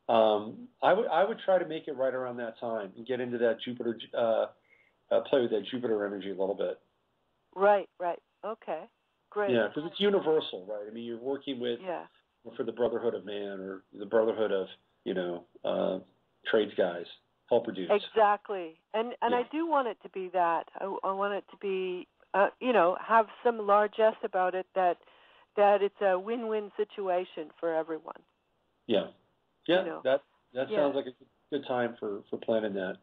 I would try to make it right around that time and get into that Jupiter, play with that Jupiter energy a little bit. Right. Okay. Great. Yeah, because it's universal, right? I mean, you're working with for the brotherhood of man or the brotherhood of trades guys, helper dudes. Exactly, and I do want it to be that. I want it to be, have some largesse about it that it's a win-win situation for everyone. Yeah. That sounds like a good time for planning that.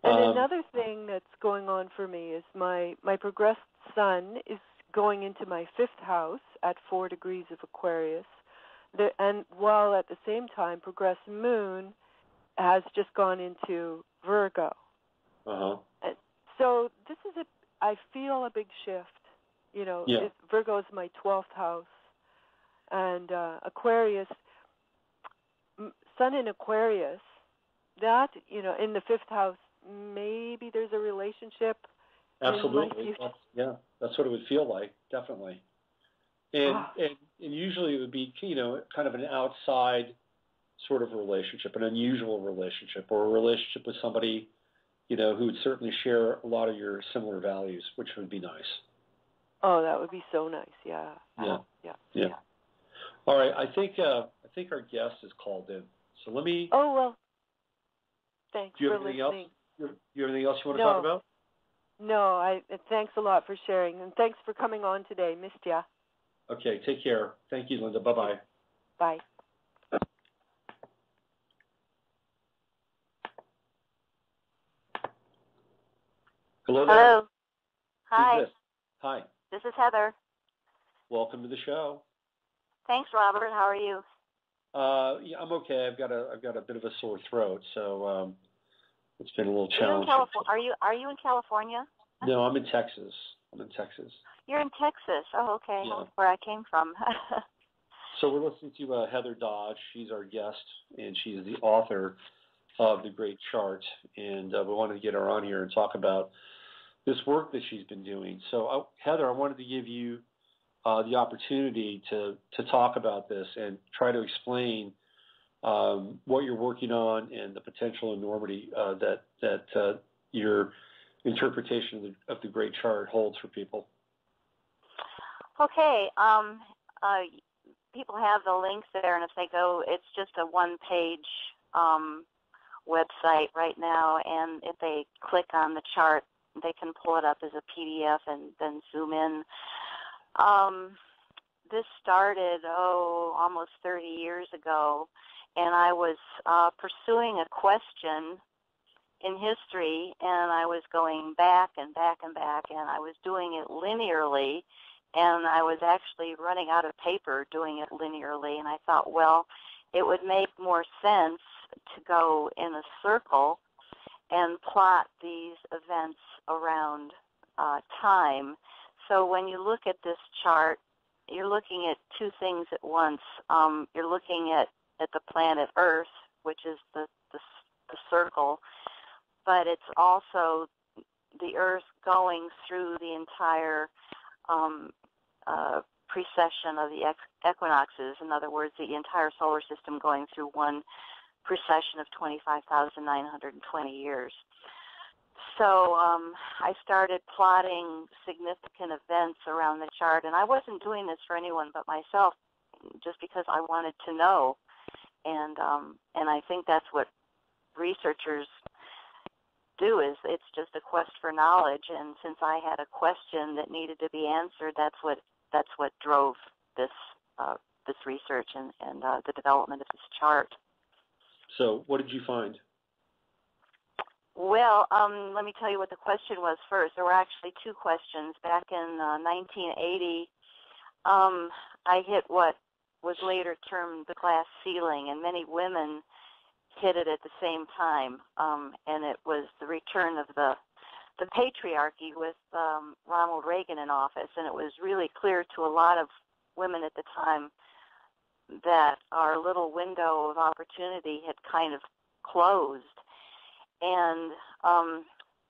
And another thing that's going on for me is my progressed sun is going into my 5th house at 4 degrees of Aquarius, and while at the same time progressed moon has just gone into Virgo. And so this is I feel a big shift. Virgo is my 12th house, and Aquarius, sun in Aquarius, that, in the 5th house, maybe there's a relationship. Absolutely. That's what it would feel like, definitely. And usually it would be, kind of an outside sort of relationship, an unusual relationship, or a relationship with somebody, who would certainly share a lot of your similar values, which would be nice. Oh, that would be so nice. Yeah. Yeah. All right. I think our guest is called in. So let me. Oh, well. Thanks for listening. Do you have anything else you want to talk about? No. Thanks a lot for sharing, and thanks for coming on today. Missed ya. Okay. Take care. Thank you, Linda. Bye-bye. Bye. Hello there. Hello. Hi. Who's this? Hi. This is Heather. Welcome to the show. Thanks, Robert. How are you? Yeah, I'm okay. I've got a bit of a sore throat, so it's been a little challenging. Are you in California? No, I'm in Texas. You're in Texas. Oh, okay. Yeah. Where I came from. So we're listening to Heather Dodge. She's our guest, and she's the author of The Great Chart. And we wanted to get her on here and talk about this work that she's been doing. So, Heather, I wanted to give you the opportunity to talk about this and try to explain what you're working on and the potential enormity that your interpretation of the Great Chart holds for people. Okay. People have the links there, and if they go, it's just a one-page website right now, and if they click on the chart, they can pull it up as a PDF and then zoom in. This started, almost 30 years ago, and I was pursuing a question in history, and I was going back and back and back, and I was doing it linearly, and I was actually running out of paper doing it linearly, and I thought, well, it would make more sense to go in a circle and plot these events around time. So when you look at this chart, you're looking at two things at once. You're looking at the planet Earth, which is the circle, but it's also the Earth going through the entire precession of the equinoxes. In other words, the entire solar system going through one precession of 25,920 years. So I started plotting significant events around the chart, and I wasn't doing this for anyone but myself, just because I wanted to know. And I think that's what researchers do, is it's just a quest for knowledge. And since I had a question that needed to be answered, that's what drove this research and the development of this chart. So what did you find? Well, let me tell you what the question was first. There were actually two questions. Back in 1980, I hit what was later termed the glass ceiling, and many women hit it at the same time. And it was the return of the patriarchy with Ronald Reagan in office, and it was really clear to a lot of women at the time that our little window of opportunity had kind of closed. And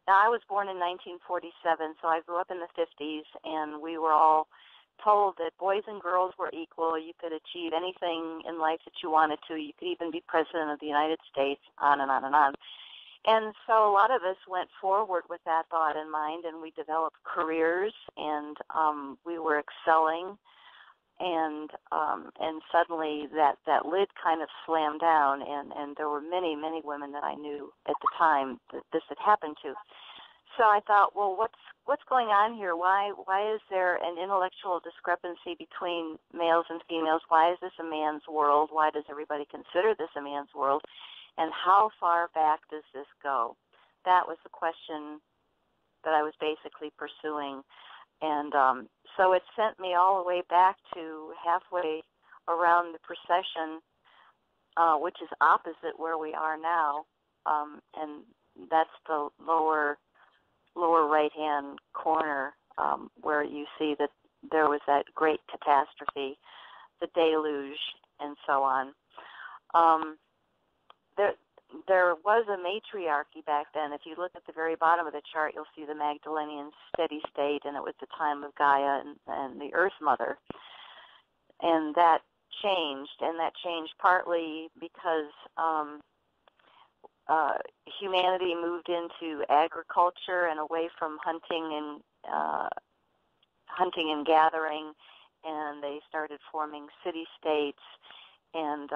I was born in 1947, so I grew up in the 50s, and we were all told that boys and girls were equal. You could achieve anything in life that you wanted to. You could even be president of the United States, on and on and on. And so a lot of us went forward with that thought in mind, and we developed careers, and we were excelling. And suddenly that lid kind of slammed down, and there were many, many women that I knew at the time that this had happened to. So I thought, well, what's going on here? Why is there an intellectual discrepancy between males and females? Why is this a man's world? Why does everybody consider this a man's world? And how far back does this go? That was the question that I was basically pursuing. And so it sent me all the way back to halfway around the precession, which is opposite where we are now, and that's the lower right-hand corner, where you see that there was that great catastrophe, the deluge, and so on. There was a matriarchy back then. If you look at the very bottom of the chart, you'll see the Magdalenian steady state, and it was the time of Gaia and the Earth Mother. And that changed partly because humanity moved into agriculture and away from hunting and gathering, and they started forming city-states, and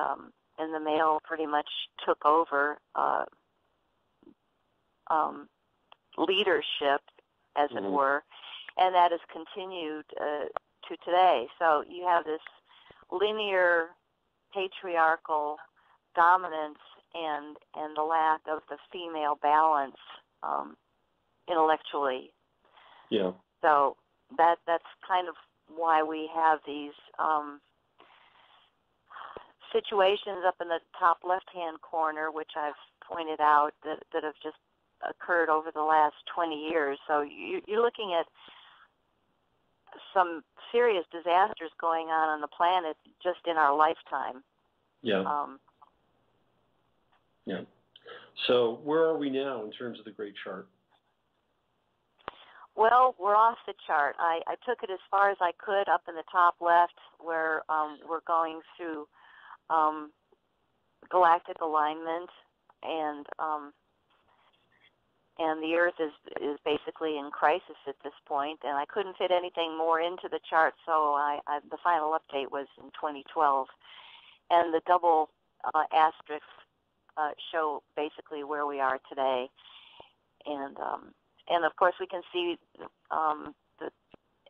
the male pretty much took over leadership, as it were, and that has continued to today. So you have this linear patriarchal dominance and the lack of the female balance intellectually. Yeah. So that's kind of why we have these situations up in the top left-hand corner, which I've pointed out that have just occurred over the last 20 years. So you're looking at some serious disasters going on the planet just in our lifetime. Yeah. Yeah. So where are we now in terms of the great chart? Well, we're off the chart. I took it as far as I could up in the top left, where we're going through galactic alignment, and the Earth is basically in crisis at this point, and I couldn't fit anything more into the chart, so the final update was in 2012, and the double asterisks show basically where we are today, and of course we can see the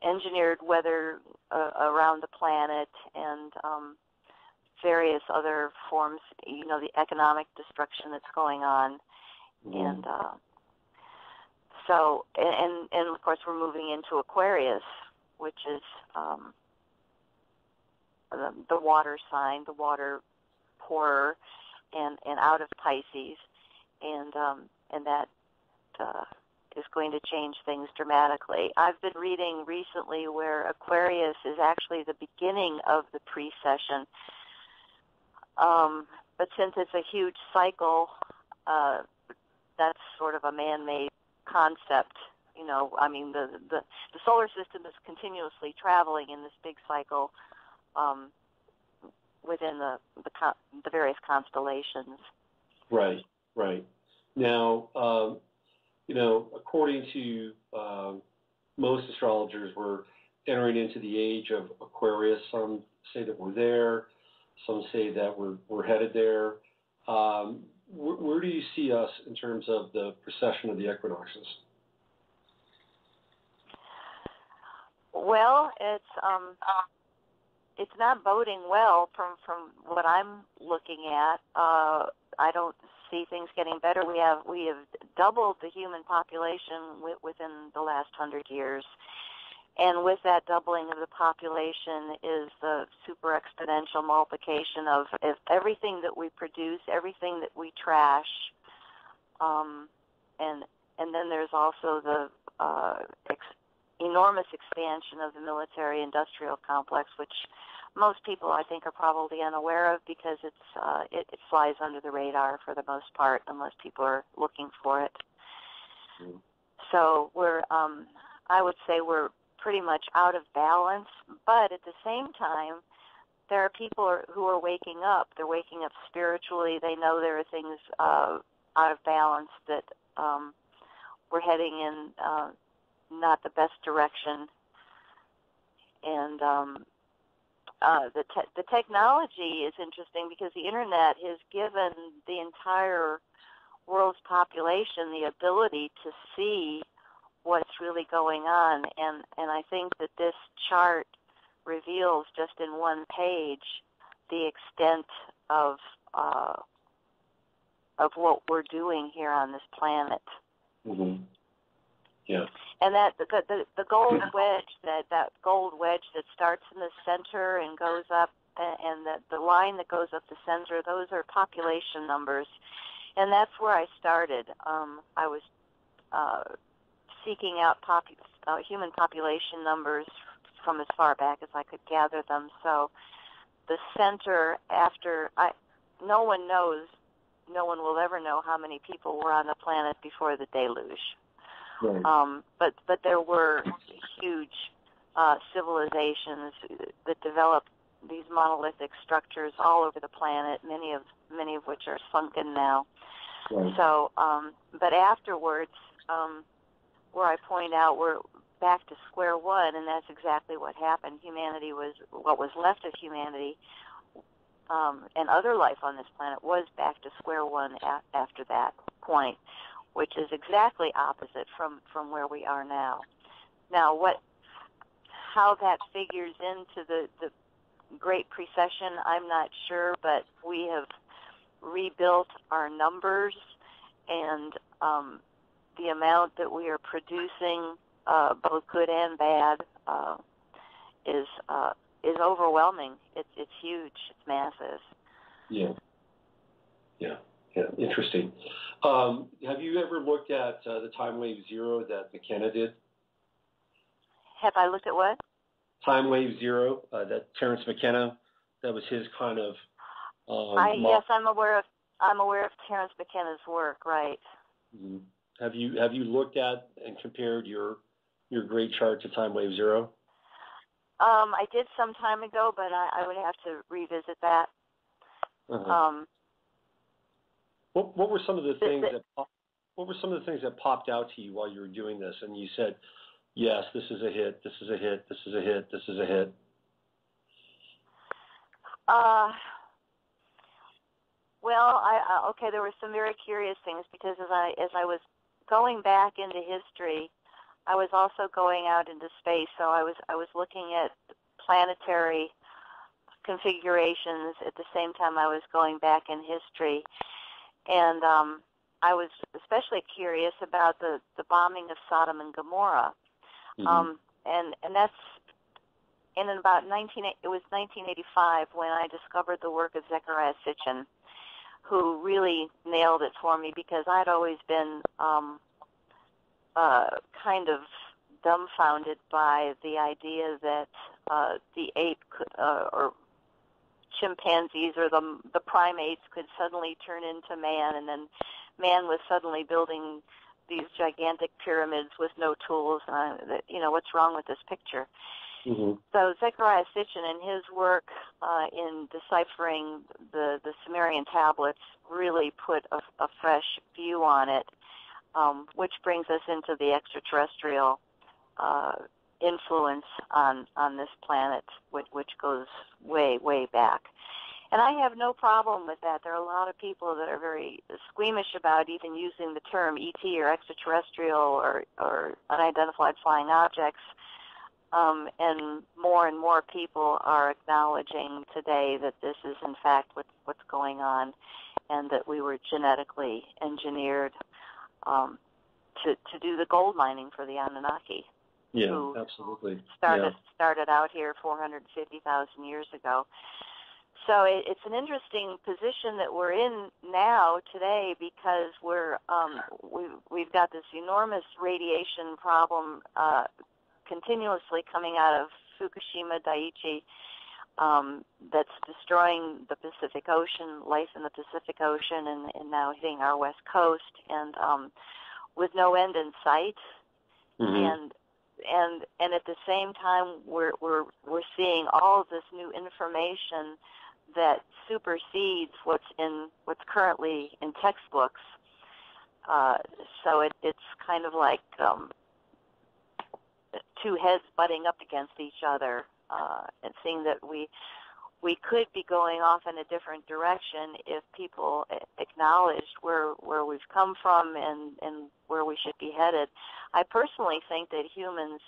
engineered weather around the planet, and various other forms, the economic destruction that's going on. And so, and of course we're moving into Aquarius, which is the water sign, the water pourer, and out of Pisces, and that is going to change things dramatically. I've been reading recently where Aquarius is actually the beginning of the precession, but since it's a huge cycle, that's sort of a man-made concept. You know, I mean, the solar system is continuously traveling in this big cycle within the various constellations. Right, right. Now, you know, according to most astrologers, we're entering into the age of Aquarius. Some say that we're there. Some say that we're headed there. Where do you see us in terms of the precession of the equinoxes? Well, it's not boding well from what I'm looking at. I don't see things getting better. We have doubled the human population within the last 100 years, and with that doubling of the population is the super exponential multiplication of everything that we produce, everything that we trash, and then there's also the enormous expansion of the military-industrial complex, which most people, I think, are probably unaware of because it flies under the radar for the most part, unless people are looking for it. Mm. So I would say we're pretty much out of balance, but at the same time, there are people who are waking up. They're waking up spiritually. They know there are things out of balance, that we're heading in not the best direction, and the technology is interesting because the internet has given the entire world's population the ability to see what's really going on, and I think that this chart reveals just in one page the extent of what we're doing here on this planet. Mm-hmm. Yeah. And that the gold wedge, that gold wedge that starts in the center and goes up, and the line that goes up the center, those are population numbers, and that's where I started. I was seeking out human population numbers from as far back as I could gather them. So the center, no one will ever know how many people were on the planet before the deluge. Right. But there were huge civilizations that developed these monolithic structures all over the planet, many of which are sunken now. Right. So, but afterwards, where I point out we're back to square one, and that's exactly what happened. What was left of humanity and other life on this planet was back to square one after that point, which is exactly opposite from where we are now. Now, how that figures into the Great Precession, I'm not sure, but we have rebuilt our numbers, and the amount that we are producing, both good and bad, is overwhelming. It's huge. It's massive. Yeah. Yeah. Yeah. Interesting. Have you ever looked at the time wave zero that McKenna did? Have I looked at what? Time wave zero, that Terence McKenna, that was his kind of. Yes, I'm aware of Terence McKenna's work. Right. Mm-hmm. Have you looked at and compared your great chart to time wave zero? I did some time ago, but I would have to revisit that. Uh-huh. What were some of the things that popped out to you while you were doing this, and you said, "Yes, this is a hit. This is a hit. This is a hit. This is a hit." Well, okay. There were some very curious things because as I was going back into history, I was also going out into space. So I was looking at planetary configurations at the same time I was going back in history. And I was especially curious about the bombing of Sodom and Gomorrah. Mm-hmm. And that's in about 1985 when I discovered the work of Zecharia Sitchin, who really nailed it for me because I'd always been kind of dumbfounded by the idea that the ape could, or chimpanzees or the primates could suddenly turn into man, and then man was suddenly building these gigantic pyramids with no tools. What's wrong with this picture? Mm-hmm. So Zechariah Sitchin, in his work in deciphering the Sumerian tablets, really put a fresh view on it, which brings us into the extraterrestrial influence on this planet, which goes way, way back. And I have no problem with that. There are a lot of people that are very squeamish about even using the term ET or extraterrestrial or unidentified flying objects. And more people are acknowledging today that this is in fact what's going on, and that we were genetically engineered to do the gold mining for the Anunnaki. Yeah, who absolutely. Started out here 450,000 years ago. So it's an interesting position that we're in now today, because we've got this enormous radiation problem continuously coming out of Fukushima Daiichi that's destroying the Pacific Ocean, life in the Pacific Ocean, and now hitting our west coast, and with no end in sight. Mm-hmm. And at the same time, we're seeing all of this new information that supersedes what's currently in textbooks. So it's kind of like two heads butting up against each other, and seeing that we could be going off in a different direction if people acknowledged where we've come from and where we should be headed. I personally think that humans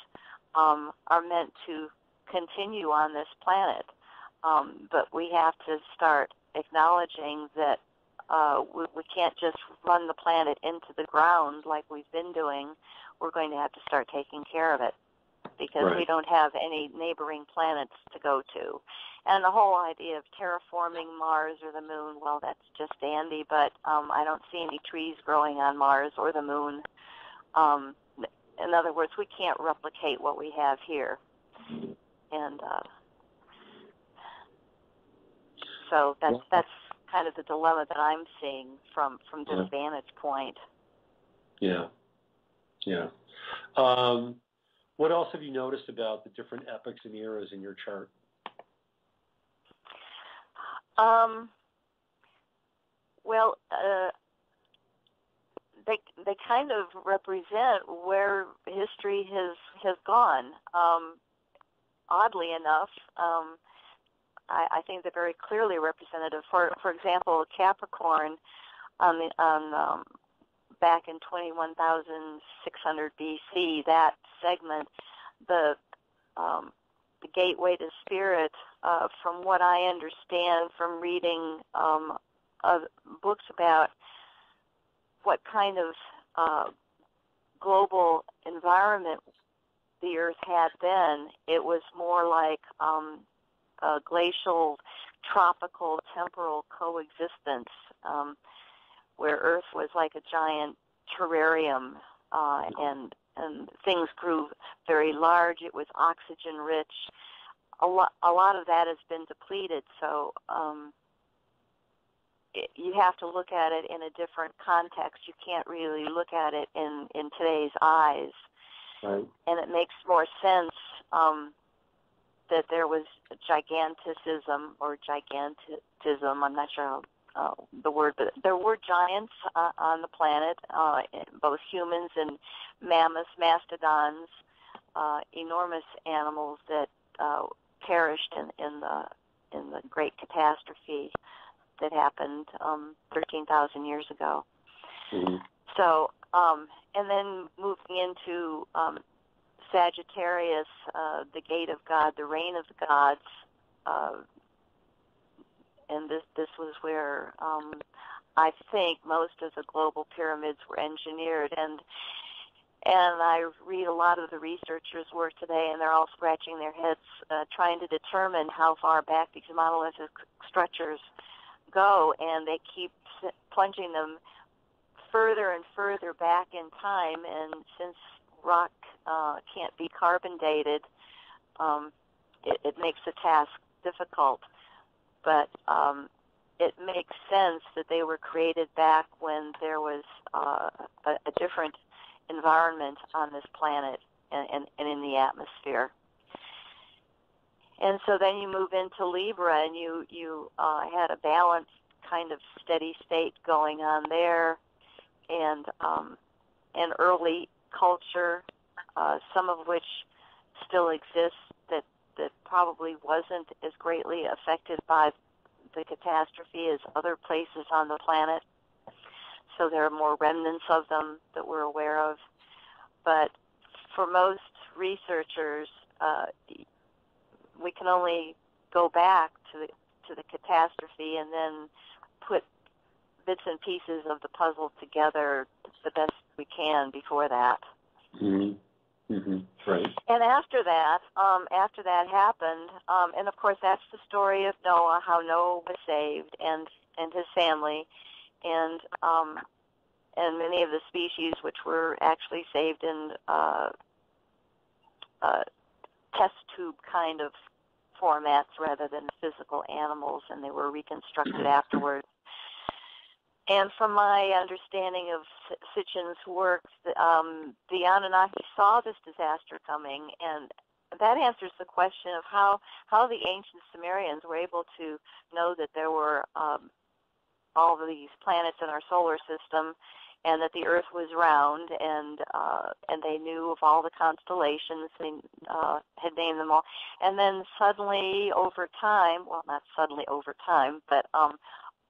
are meant to continue on this planet, but we have to start acknowledging that we can't just run the planet into the ground like we've been doing. We're going to have to start taking care of it, because we don't have any neighboring planets to go to. And the whole idea of terraforming Mars or the moon, well, that's just dandy, but I don't see any trees growing on Mars or the moon. In other words, we can't replicate what we have here. And so that's kind of the dilemma that I'm seeing from this vantage point. Yeah. What else have you noticed about the different epochs and eras in your chart? Well, they kind of represent where history has gone. Oddly enough, I think they're very clearly representative. For example, Capricorn back in 21,600 BC, that segment, the gateway to spirit, from what I understand from reading books about what kind of global environment the Earth had then, it was more like a glacial, tropical, temporal coexistence, where Earth was like a giant terrarium, and things grew very large. It was oxygen rich. A lot of that has been depleted, so you have to look at it in a different context. You can't really look at it in today's eyes. Right. And it makes more sense that there was giganticism or gigantism. I'm not sure the word, but there were giants on the planet, both humans and mammoths, mastodons, enormous animals that perished in the great catastrophe that happened 13,000 years ago. Mm-hmm. So, and then moving into Sagittarius, the gate of God, the reign of the gods, and this was where I think most of the global pyramids were engineered, and I read a lot of the researchers' work today, and they're all scratching their heads trying to determine how far back these monolithic structures go, and they keep plunging them further and further back in time, and since rock can't be carbon dated, it makes the task difficult. But it makes sense that they were created back when there was a different environment on this planet and in the atmosphere. And so then you move into Libra, and you had a balanced kind of steady state going on there, and early culture, some of which still exists, that probably wasn't as greatly affected by the catastrophe as other places on the planet. So there are more remnants of them that we're aware of. But for most researchers, we can only go back to the catastrophe and then put bits and pieces of the puzzle together the best we can before that. Mm-hmm. Mm-hmm. Right. And after that happened, and of course that's the story of Noah, how Noah was saved and his family, and many of the species which were actually saved in test tube kind of formats rather than physical animals, and they were reconstructed afterwards. And from my understanding of Sitchin's work, the Anunnaki saw this disaster coming, and that answers the question of how the ancient Sumerians were able to know that there were all of these planets in our solar system, and that the Earth was round, and they knew of all the constellations. They had named them all, and then suddenly, over time, well, not suddenly over time, but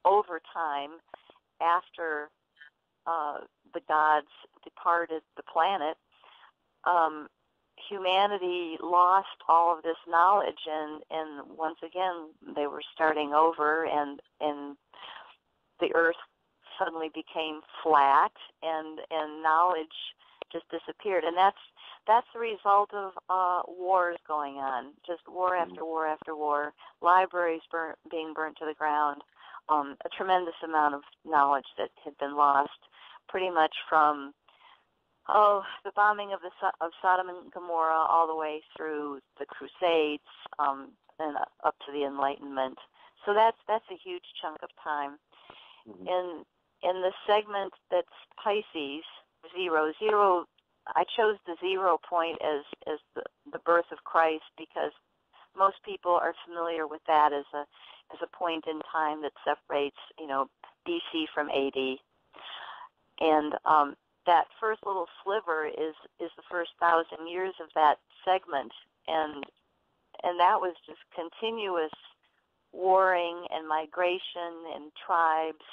over time, after the gods departed the planet, humanity lost all of this knowledge, and once again they were starting over, and the Earth suddenly became flat, and knowledge just disappeared. And that's the result of wars going on, just war after war after war, libraries being burnt to the ground, a tremendous amount of knowledge that had been lost, pretty much from the bombing of Sodom and Gomorrah all the way through the Crusades and up to the Enlightenment. So that's a huge chunk of time. Mm-hmm. In the segment that's Pisces, zero, I chose the 0 point as the birth of Christ because most people are familiar with that as a point in time that separates, BC from AD. And that first little sliver is the first 1,000 years of that segment, and that was just continuous warring and migration and tribes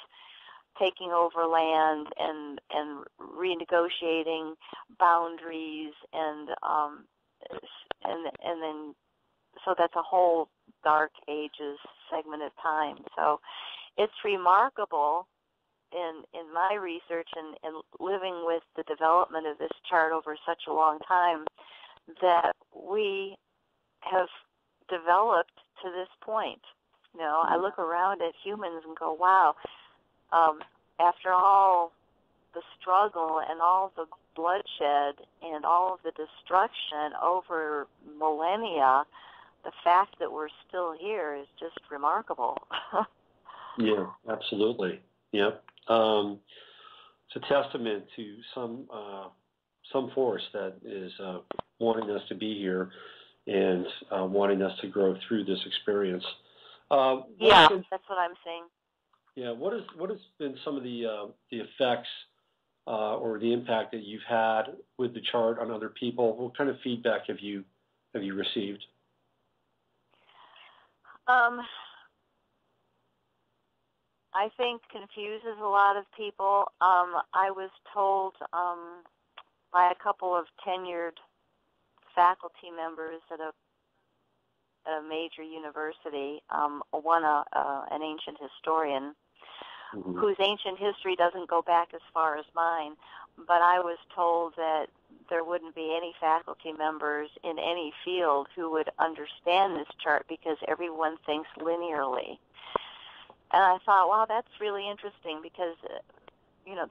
taking over land and renegotiating boundaries, and then so that's a whole dark ages segment of time. So it's remarkable in my research and living with the development of this chart over such a long time that we have developed to this point. I look around at humans and go, wow, after all the struggle and all the bloodshed and all of the destruction over millennia, the fact that we're still here is just remarkable. Yeah, absolutely. Yep. It's a testament to some force that is wanting us to be here and wanting us to grow through this experience. That's what I'm saying. Yeah, what has been some of the effects or the impact that you've had with the chart on other people? What kind of feedback have you received? I think confuses a lot of people. I was told by a couple of tenured faculty members at a major university, one an ancient historian, mm-hmm. whose ancient history doesn't go back as far as mine, but I was told that there wouldn't be any faculty members in any field who would understand this chart because everyone thinks linearly. And I thought, wow, that's really interesting because,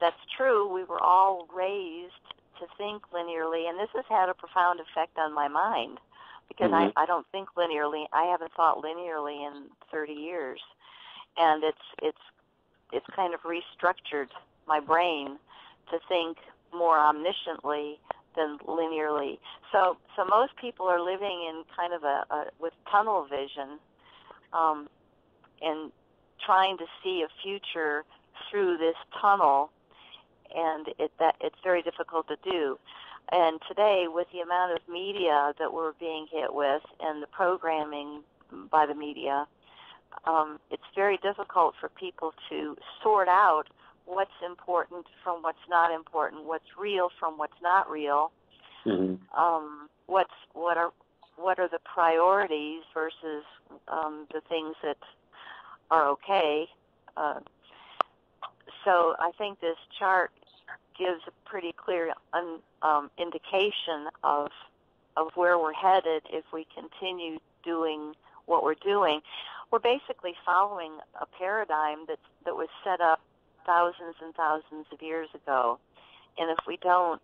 that's true all raised to think linearly, and this has had a profound effect on my mind because I don't think linearly. I haven't thought linearly in 30 years, and it's kind of restructured my brain to think more omnisciently than linearly. So most people are living in kind of with tunnel vision, and trying to see a future through this tunnel, and it's very difficult to do. And today, with the amount of media that we're being hit with and the programming by the media, it's very difficult for people to sort out what's important from what's not important, what's real from what's not real, what are the priorities versus the things that are okay. So I think this chart gives a pretty clear indication of where we're headed if we continue doing what we're doing. We're basically following a paradigm that was set up thousands and thousands of years ago. And if we don't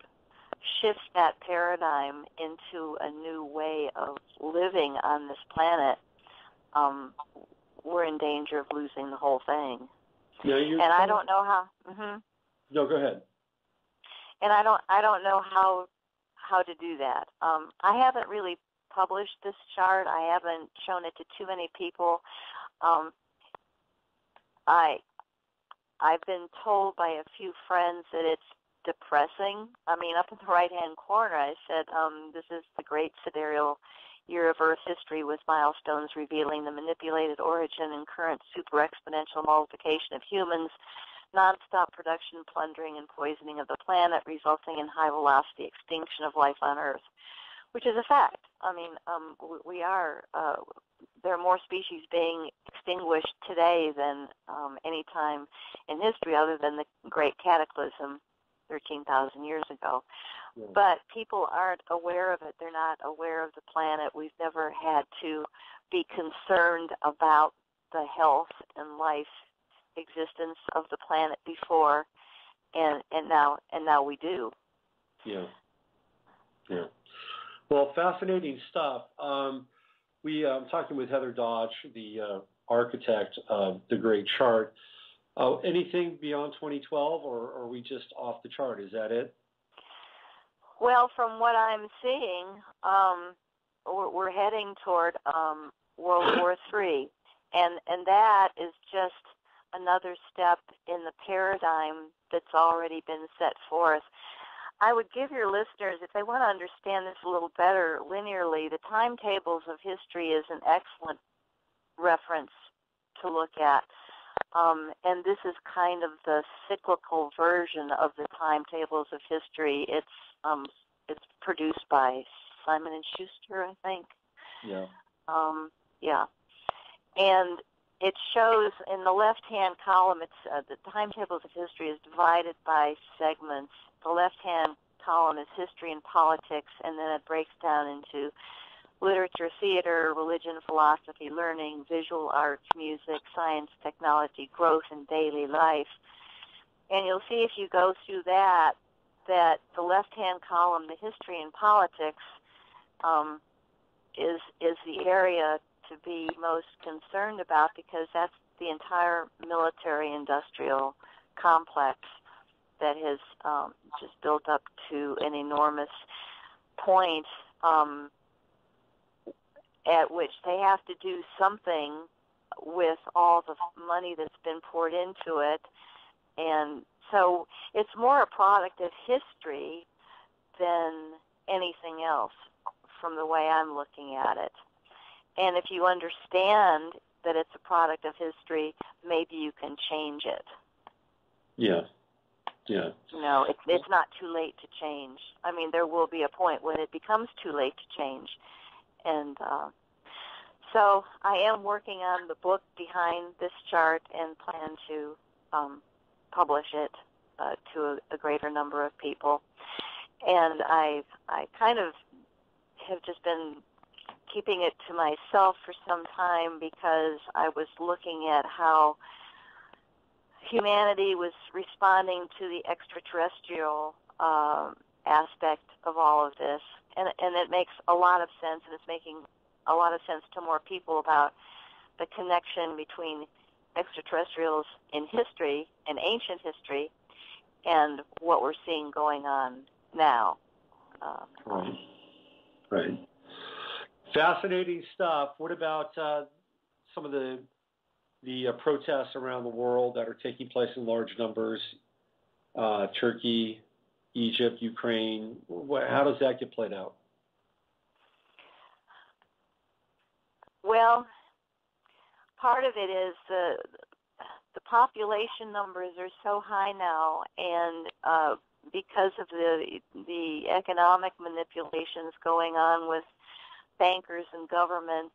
shift that paradigm into a new way of living on this planet, we're in danger of losing the whole thing. And I don't know how. No, go ahead. And I don't know how to do that. I haven't really published this chart. I haven't shown it to too many people. I've been told by a few friends that it's depressing. I mean, up in the right-hand corner, I said, this is the great Siddereal Year of Earth history with milestones revealing the manipulated origin and current super exponential multiplication of humans, nonstop production, plundering, and poisoning of the planet, resulting in high-velocity extinction of life on Earth, which is a fact. I mean, there are more species being extinguished today than any time in history other than the Great Cataclysm 13,000 years ago. Yeah. But people aren't aware of it. They're not aware of the planet. We've never had to be concerned about the health and life existence of the planet before, and now we do. Yeah. Well, fascinating stuff. I'm talking with Heather Dodge, the architect of the Great Chart. Anything beyond 2012, or are we just off the chart? Is that it? Well, from what I'm seeing, we're heading toward World War III, and that is just another step in the paradigm that's already been set forth. I would give your listeners, if they want to understand this a little better linearly, the timetables of history is an excellent reference to look at. And this is kind of the cyclical version of the timetables of history. It's produced by Simon and Schuster, I think. Yeah. Yeah. And it shows in the left-hand column, it's the timetables of history is divided by segments. The left-hand column is history and politics, and then it breaks down into literature, theater, religion, philosophy, learning, visual arts, music, science, technology, growth, and daily life. And you'll see if you go through that the left-hand column, the history and politics, is the area to be most concerned about, because that's the entire military-industrial complex that has just built up to an enormous point at which they have to do something with all the money that's been poured into it. And so it's more a product of history than anything else from the way I'm looking at it. And if you understand that it's a product of history, maybe you can change it. Yeah. Yeah. You know, it's not too late to change. I mean, there will be a point when it becomes too late to change. And so I am working on the book behind this chart and plan to publish it to a greater number of people. And I kind of have just been keeping it to myself for some time, because I was looking at how humanity was responding to the extraterrestrial aspect of all of this, and it makes a lot of sense, and it's making a lot of sense to more people about the connection between extraterrestrials in history, in ancient history, and what we're seeing going on now. Right. Fascinating stuff. What about some of the protests around the world that are taking place in large numbers? Turkey, Egypt, Ukraine. How does that get played out? Well, part of it is the population numbers are so high now, and because of the economic manipulations going on with bankers and governments,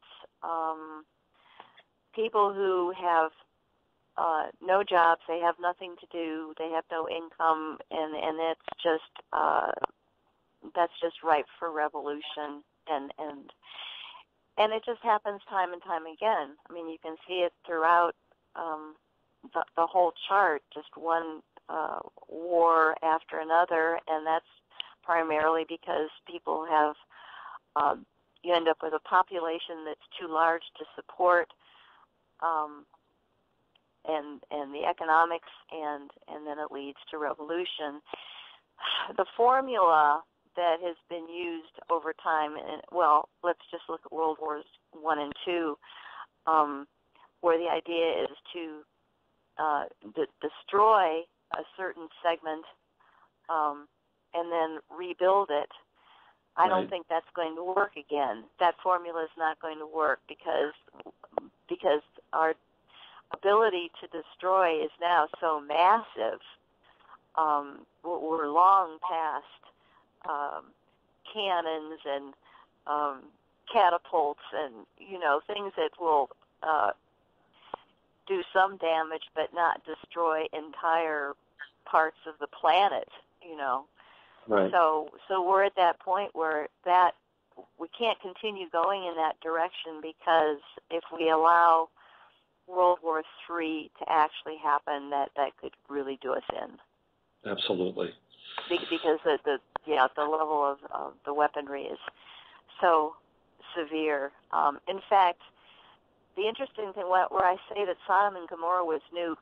people who have no jobs, they have nothing to do, they have no income, and it's just that's just ripe for revolution, and it just happens time and time again. I mean, you can see it throughout the whole chart, just one war after another, and that's primarily because people have you end up with a population that's too large to support and the economics, and then it leads to revolution. The formula that has been used over time, and well, let's just look at World Wars I and II, where the idea is to destroy a certain segment and then rebuild it. I don't think that's going to work again. That formula is not going to work because our ability to destroy is now so massive. We're long past cannons and catapults and things that will do some damage but not destroy entire parts of the planet. Right. So we're at that point where we can't continue going in that direction, because if we allow World War III to actually happen, that could really do us in. Absolutely. Because the level of the weaponry is so severe. In fact, the interesting thing where I say that Sodom and Gomorrah was nuked,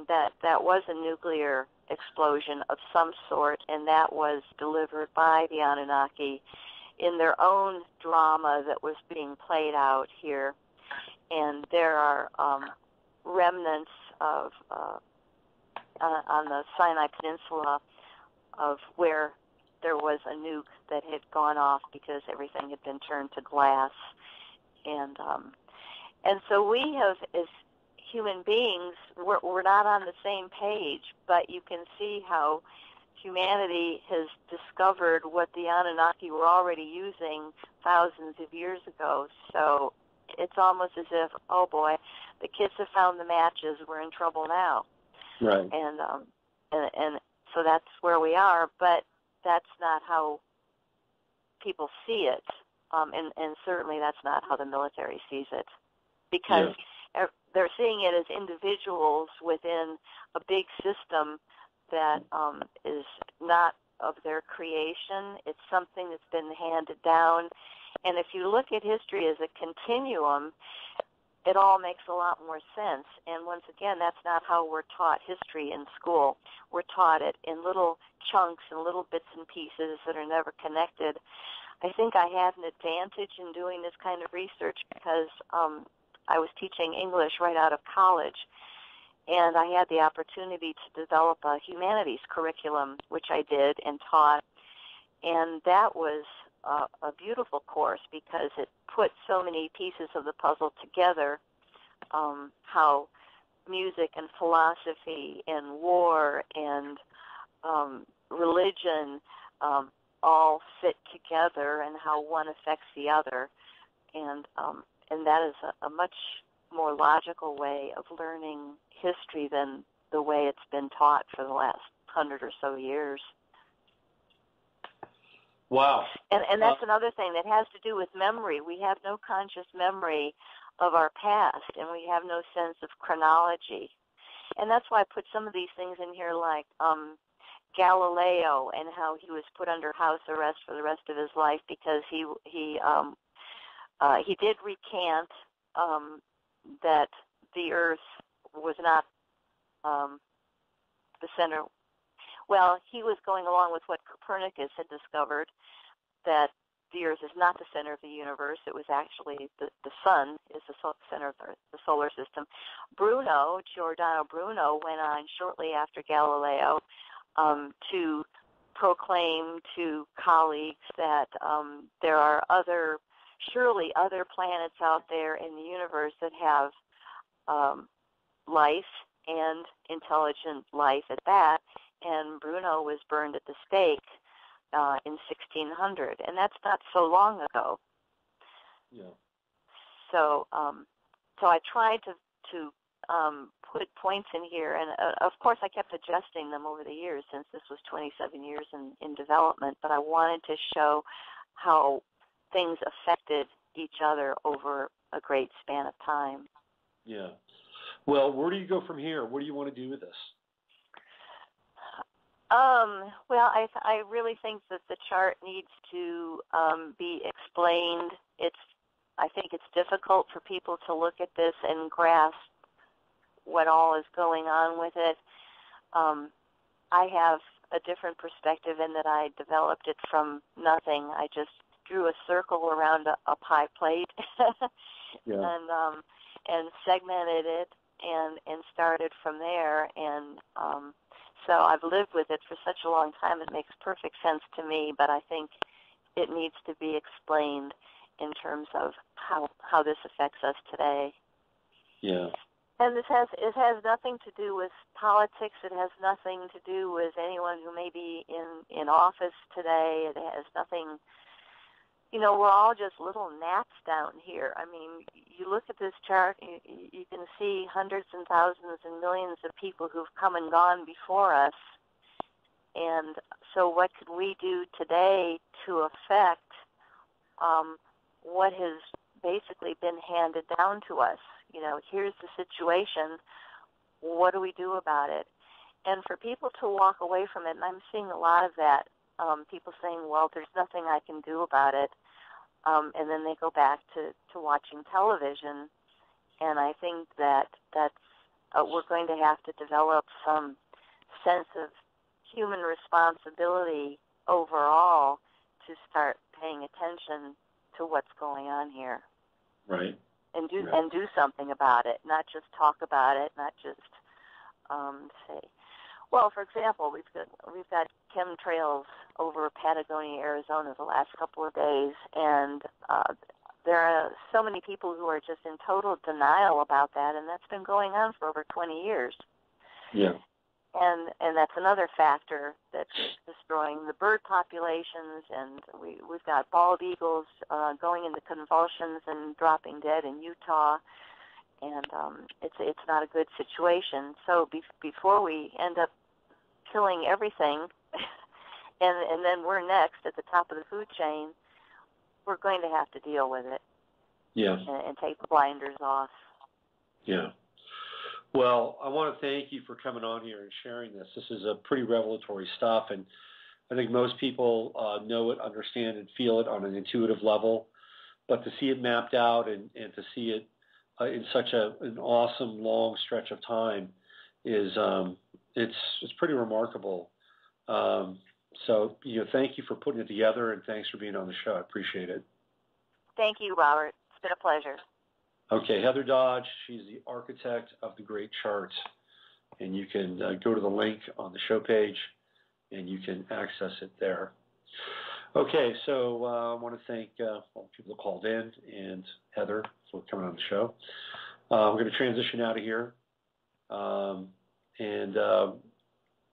that was a nuclear explosion of some sort, and that was delivered by the Anunnaki in their own drama that was being played out here. And there are remnants of on the Sinai Peninsula of where there was a nuke that had gone off because everything had been turned to glass, and so we have, as human beings, we're not on the same page, but you can see how humanity has discovered what the Anunnaki were already using thousands of years ago. So it's almost as if, oh boy, the kids have found the matches, we're in trouble now. Right. And so that's where we are, but that's not how people see it, and certainly that's not how the military sees it, because they're seeing it as individuals within a big system that is not of their creation. It's something that's been handed down. And if you look at history as a continuum, it all makes a lot more sense. And once again, that's not how we're taught history in school. We're taught it in little chunks and little bits and pieces that are never connected. I think I had an advantage in doing this kind of research because I was teaching English right out of college, and I had the opportunity to develop a humanities curriculum, which I did and taught, and that was a beautiful course because it put so many pieces of the puzzle together, how music and philosophy and war and religion all fit together and how one affects the other, and that is a much more logical way of learning history than the way it's been taught for the last 100 or so years. Wow. And that's another thing that has to do with memory. We have no conscious memory of our past, and we have no sense of chronology. And that's why I put some of these things in here, like Galileo and how he was put under house arrest for the rest of his life because he did recant that the Earth was not the center. Well, he was going along with what Copernicus had discovered, that the Earth is not the center of the universe. It was actually the sun is the center of the solar system. Giordano Bruno, went on shortly after Galileo to proclaim to colleagues that there are surely other planets out there in the universe that have life and intelligent life at that. And Bruno was burned at the stake in 1600, and that's not so long ago. Yeah. So, so I tried to put points in here, and of course I kept adjusting them over the years since this was 27 years in development. But I wanted to show how things affected each other over a great span of time. Yeah. Well, where do you go from here? What do you want to do with this? Well, I really think that the chart needs to be explained. I think it's difficult for people to look at this and grasp what all is going on with it. I have a different perspective in that I developed it from nothing. I just drew a circle around a pie plate Yeah. and segmented it and started from there. And so I've lived with it for such a long time, it makes perfect sense to me, but I think it needs to be explained in terms of how this affects us today. Yeah. And it has nothing to do with politics. It has nothing to do with anyone who may be in office today. It has nothing. We're all just little gnats down here. I mean, you look at this chart, you can see hundreds and thousands and millions of people who've come and gone before us. And so what could we do today to affect what has basically been handed down to us? Here's the situation. What do we do about it? And for people to walk away from it, and I'm seeing a lot of that, people saying, well, there's nothing I can do about it. And then they go back to watching television. And I think that's we're going to have to develop some sense of human responsibility overall to start paying attention to what's going on here. Right. And do something about it, not just talk about it, not just say. Well, for example, we've got chemtrails over Patagonia, Arizona, the last couple of days, and there are so many people who are just in total denial about that, and that's been going on for over 20 years. Yeah. And that's another factor that's destroying the bird populations, and we've got bald eagles going into convulsions and dropping dead in Utah, and it's not a good situation. So before we end up killing everything, and then we're next at the top of the food chain, we're going to have to deal with it. Yeah. And take the blinders off. Yeah. Well, I want to thank you for coming on here and sharing this. This is a pretty revelatory stuff, and I think most people know it, understand it, feel it on an intuitive level. But to see it mapped out and to see it in such an awesome long stretch of time is it's pretty remarkable. So thank you for putting it together, and thanks for being on the show. I appreciate it. Thank you, Robert. It's been a pleasure. Okay, Heather Dodge, she's the architect of the Great Charts, and you can go to the link on the show page, and you can access it there. Okay, so I want to thank all the people that called in, and Heather for coming on the show. We're going to transition out of here and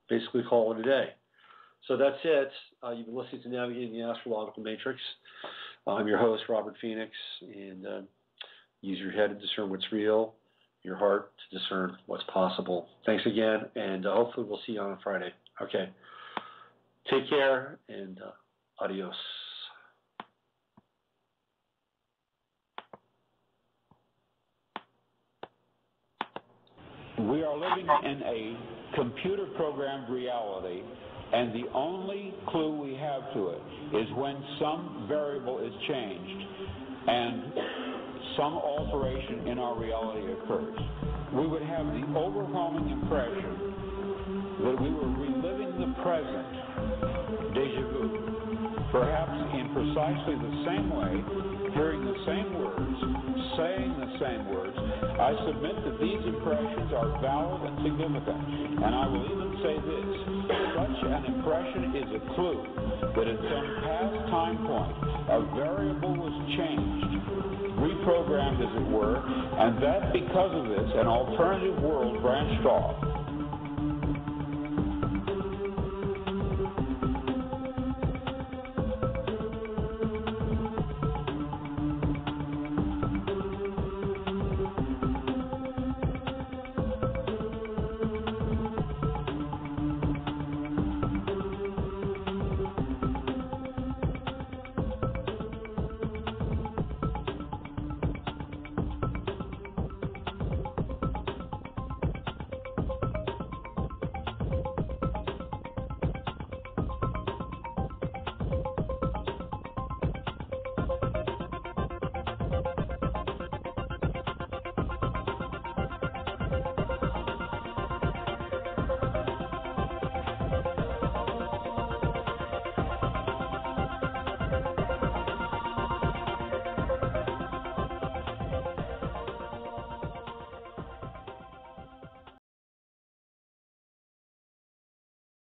basically call it a day. So that's it. You've been listening to Navigating the Astrological Matrix. I'm your host, Robert Phoenix, and use your head to discern what's real, your heart to discern what's possible. Thanks again, and hopefully we'll see you on Friday. Okay. Take care, and adios. We are living in a computer-programmed reality, and the only clue we have to it is when some variable is changed and some alteration in our reality occurs. We would have the overwhelming impression that we were reliving the present, déjà vu, perhaps in precisely the same way, hearing the same words, saying the same words. I submit that these impressions are valid and significant, and I will even say this: such an impression is a clue that at some past time point a variable was changed, reprogrammed as it were, and that because of this an alternative world branched off.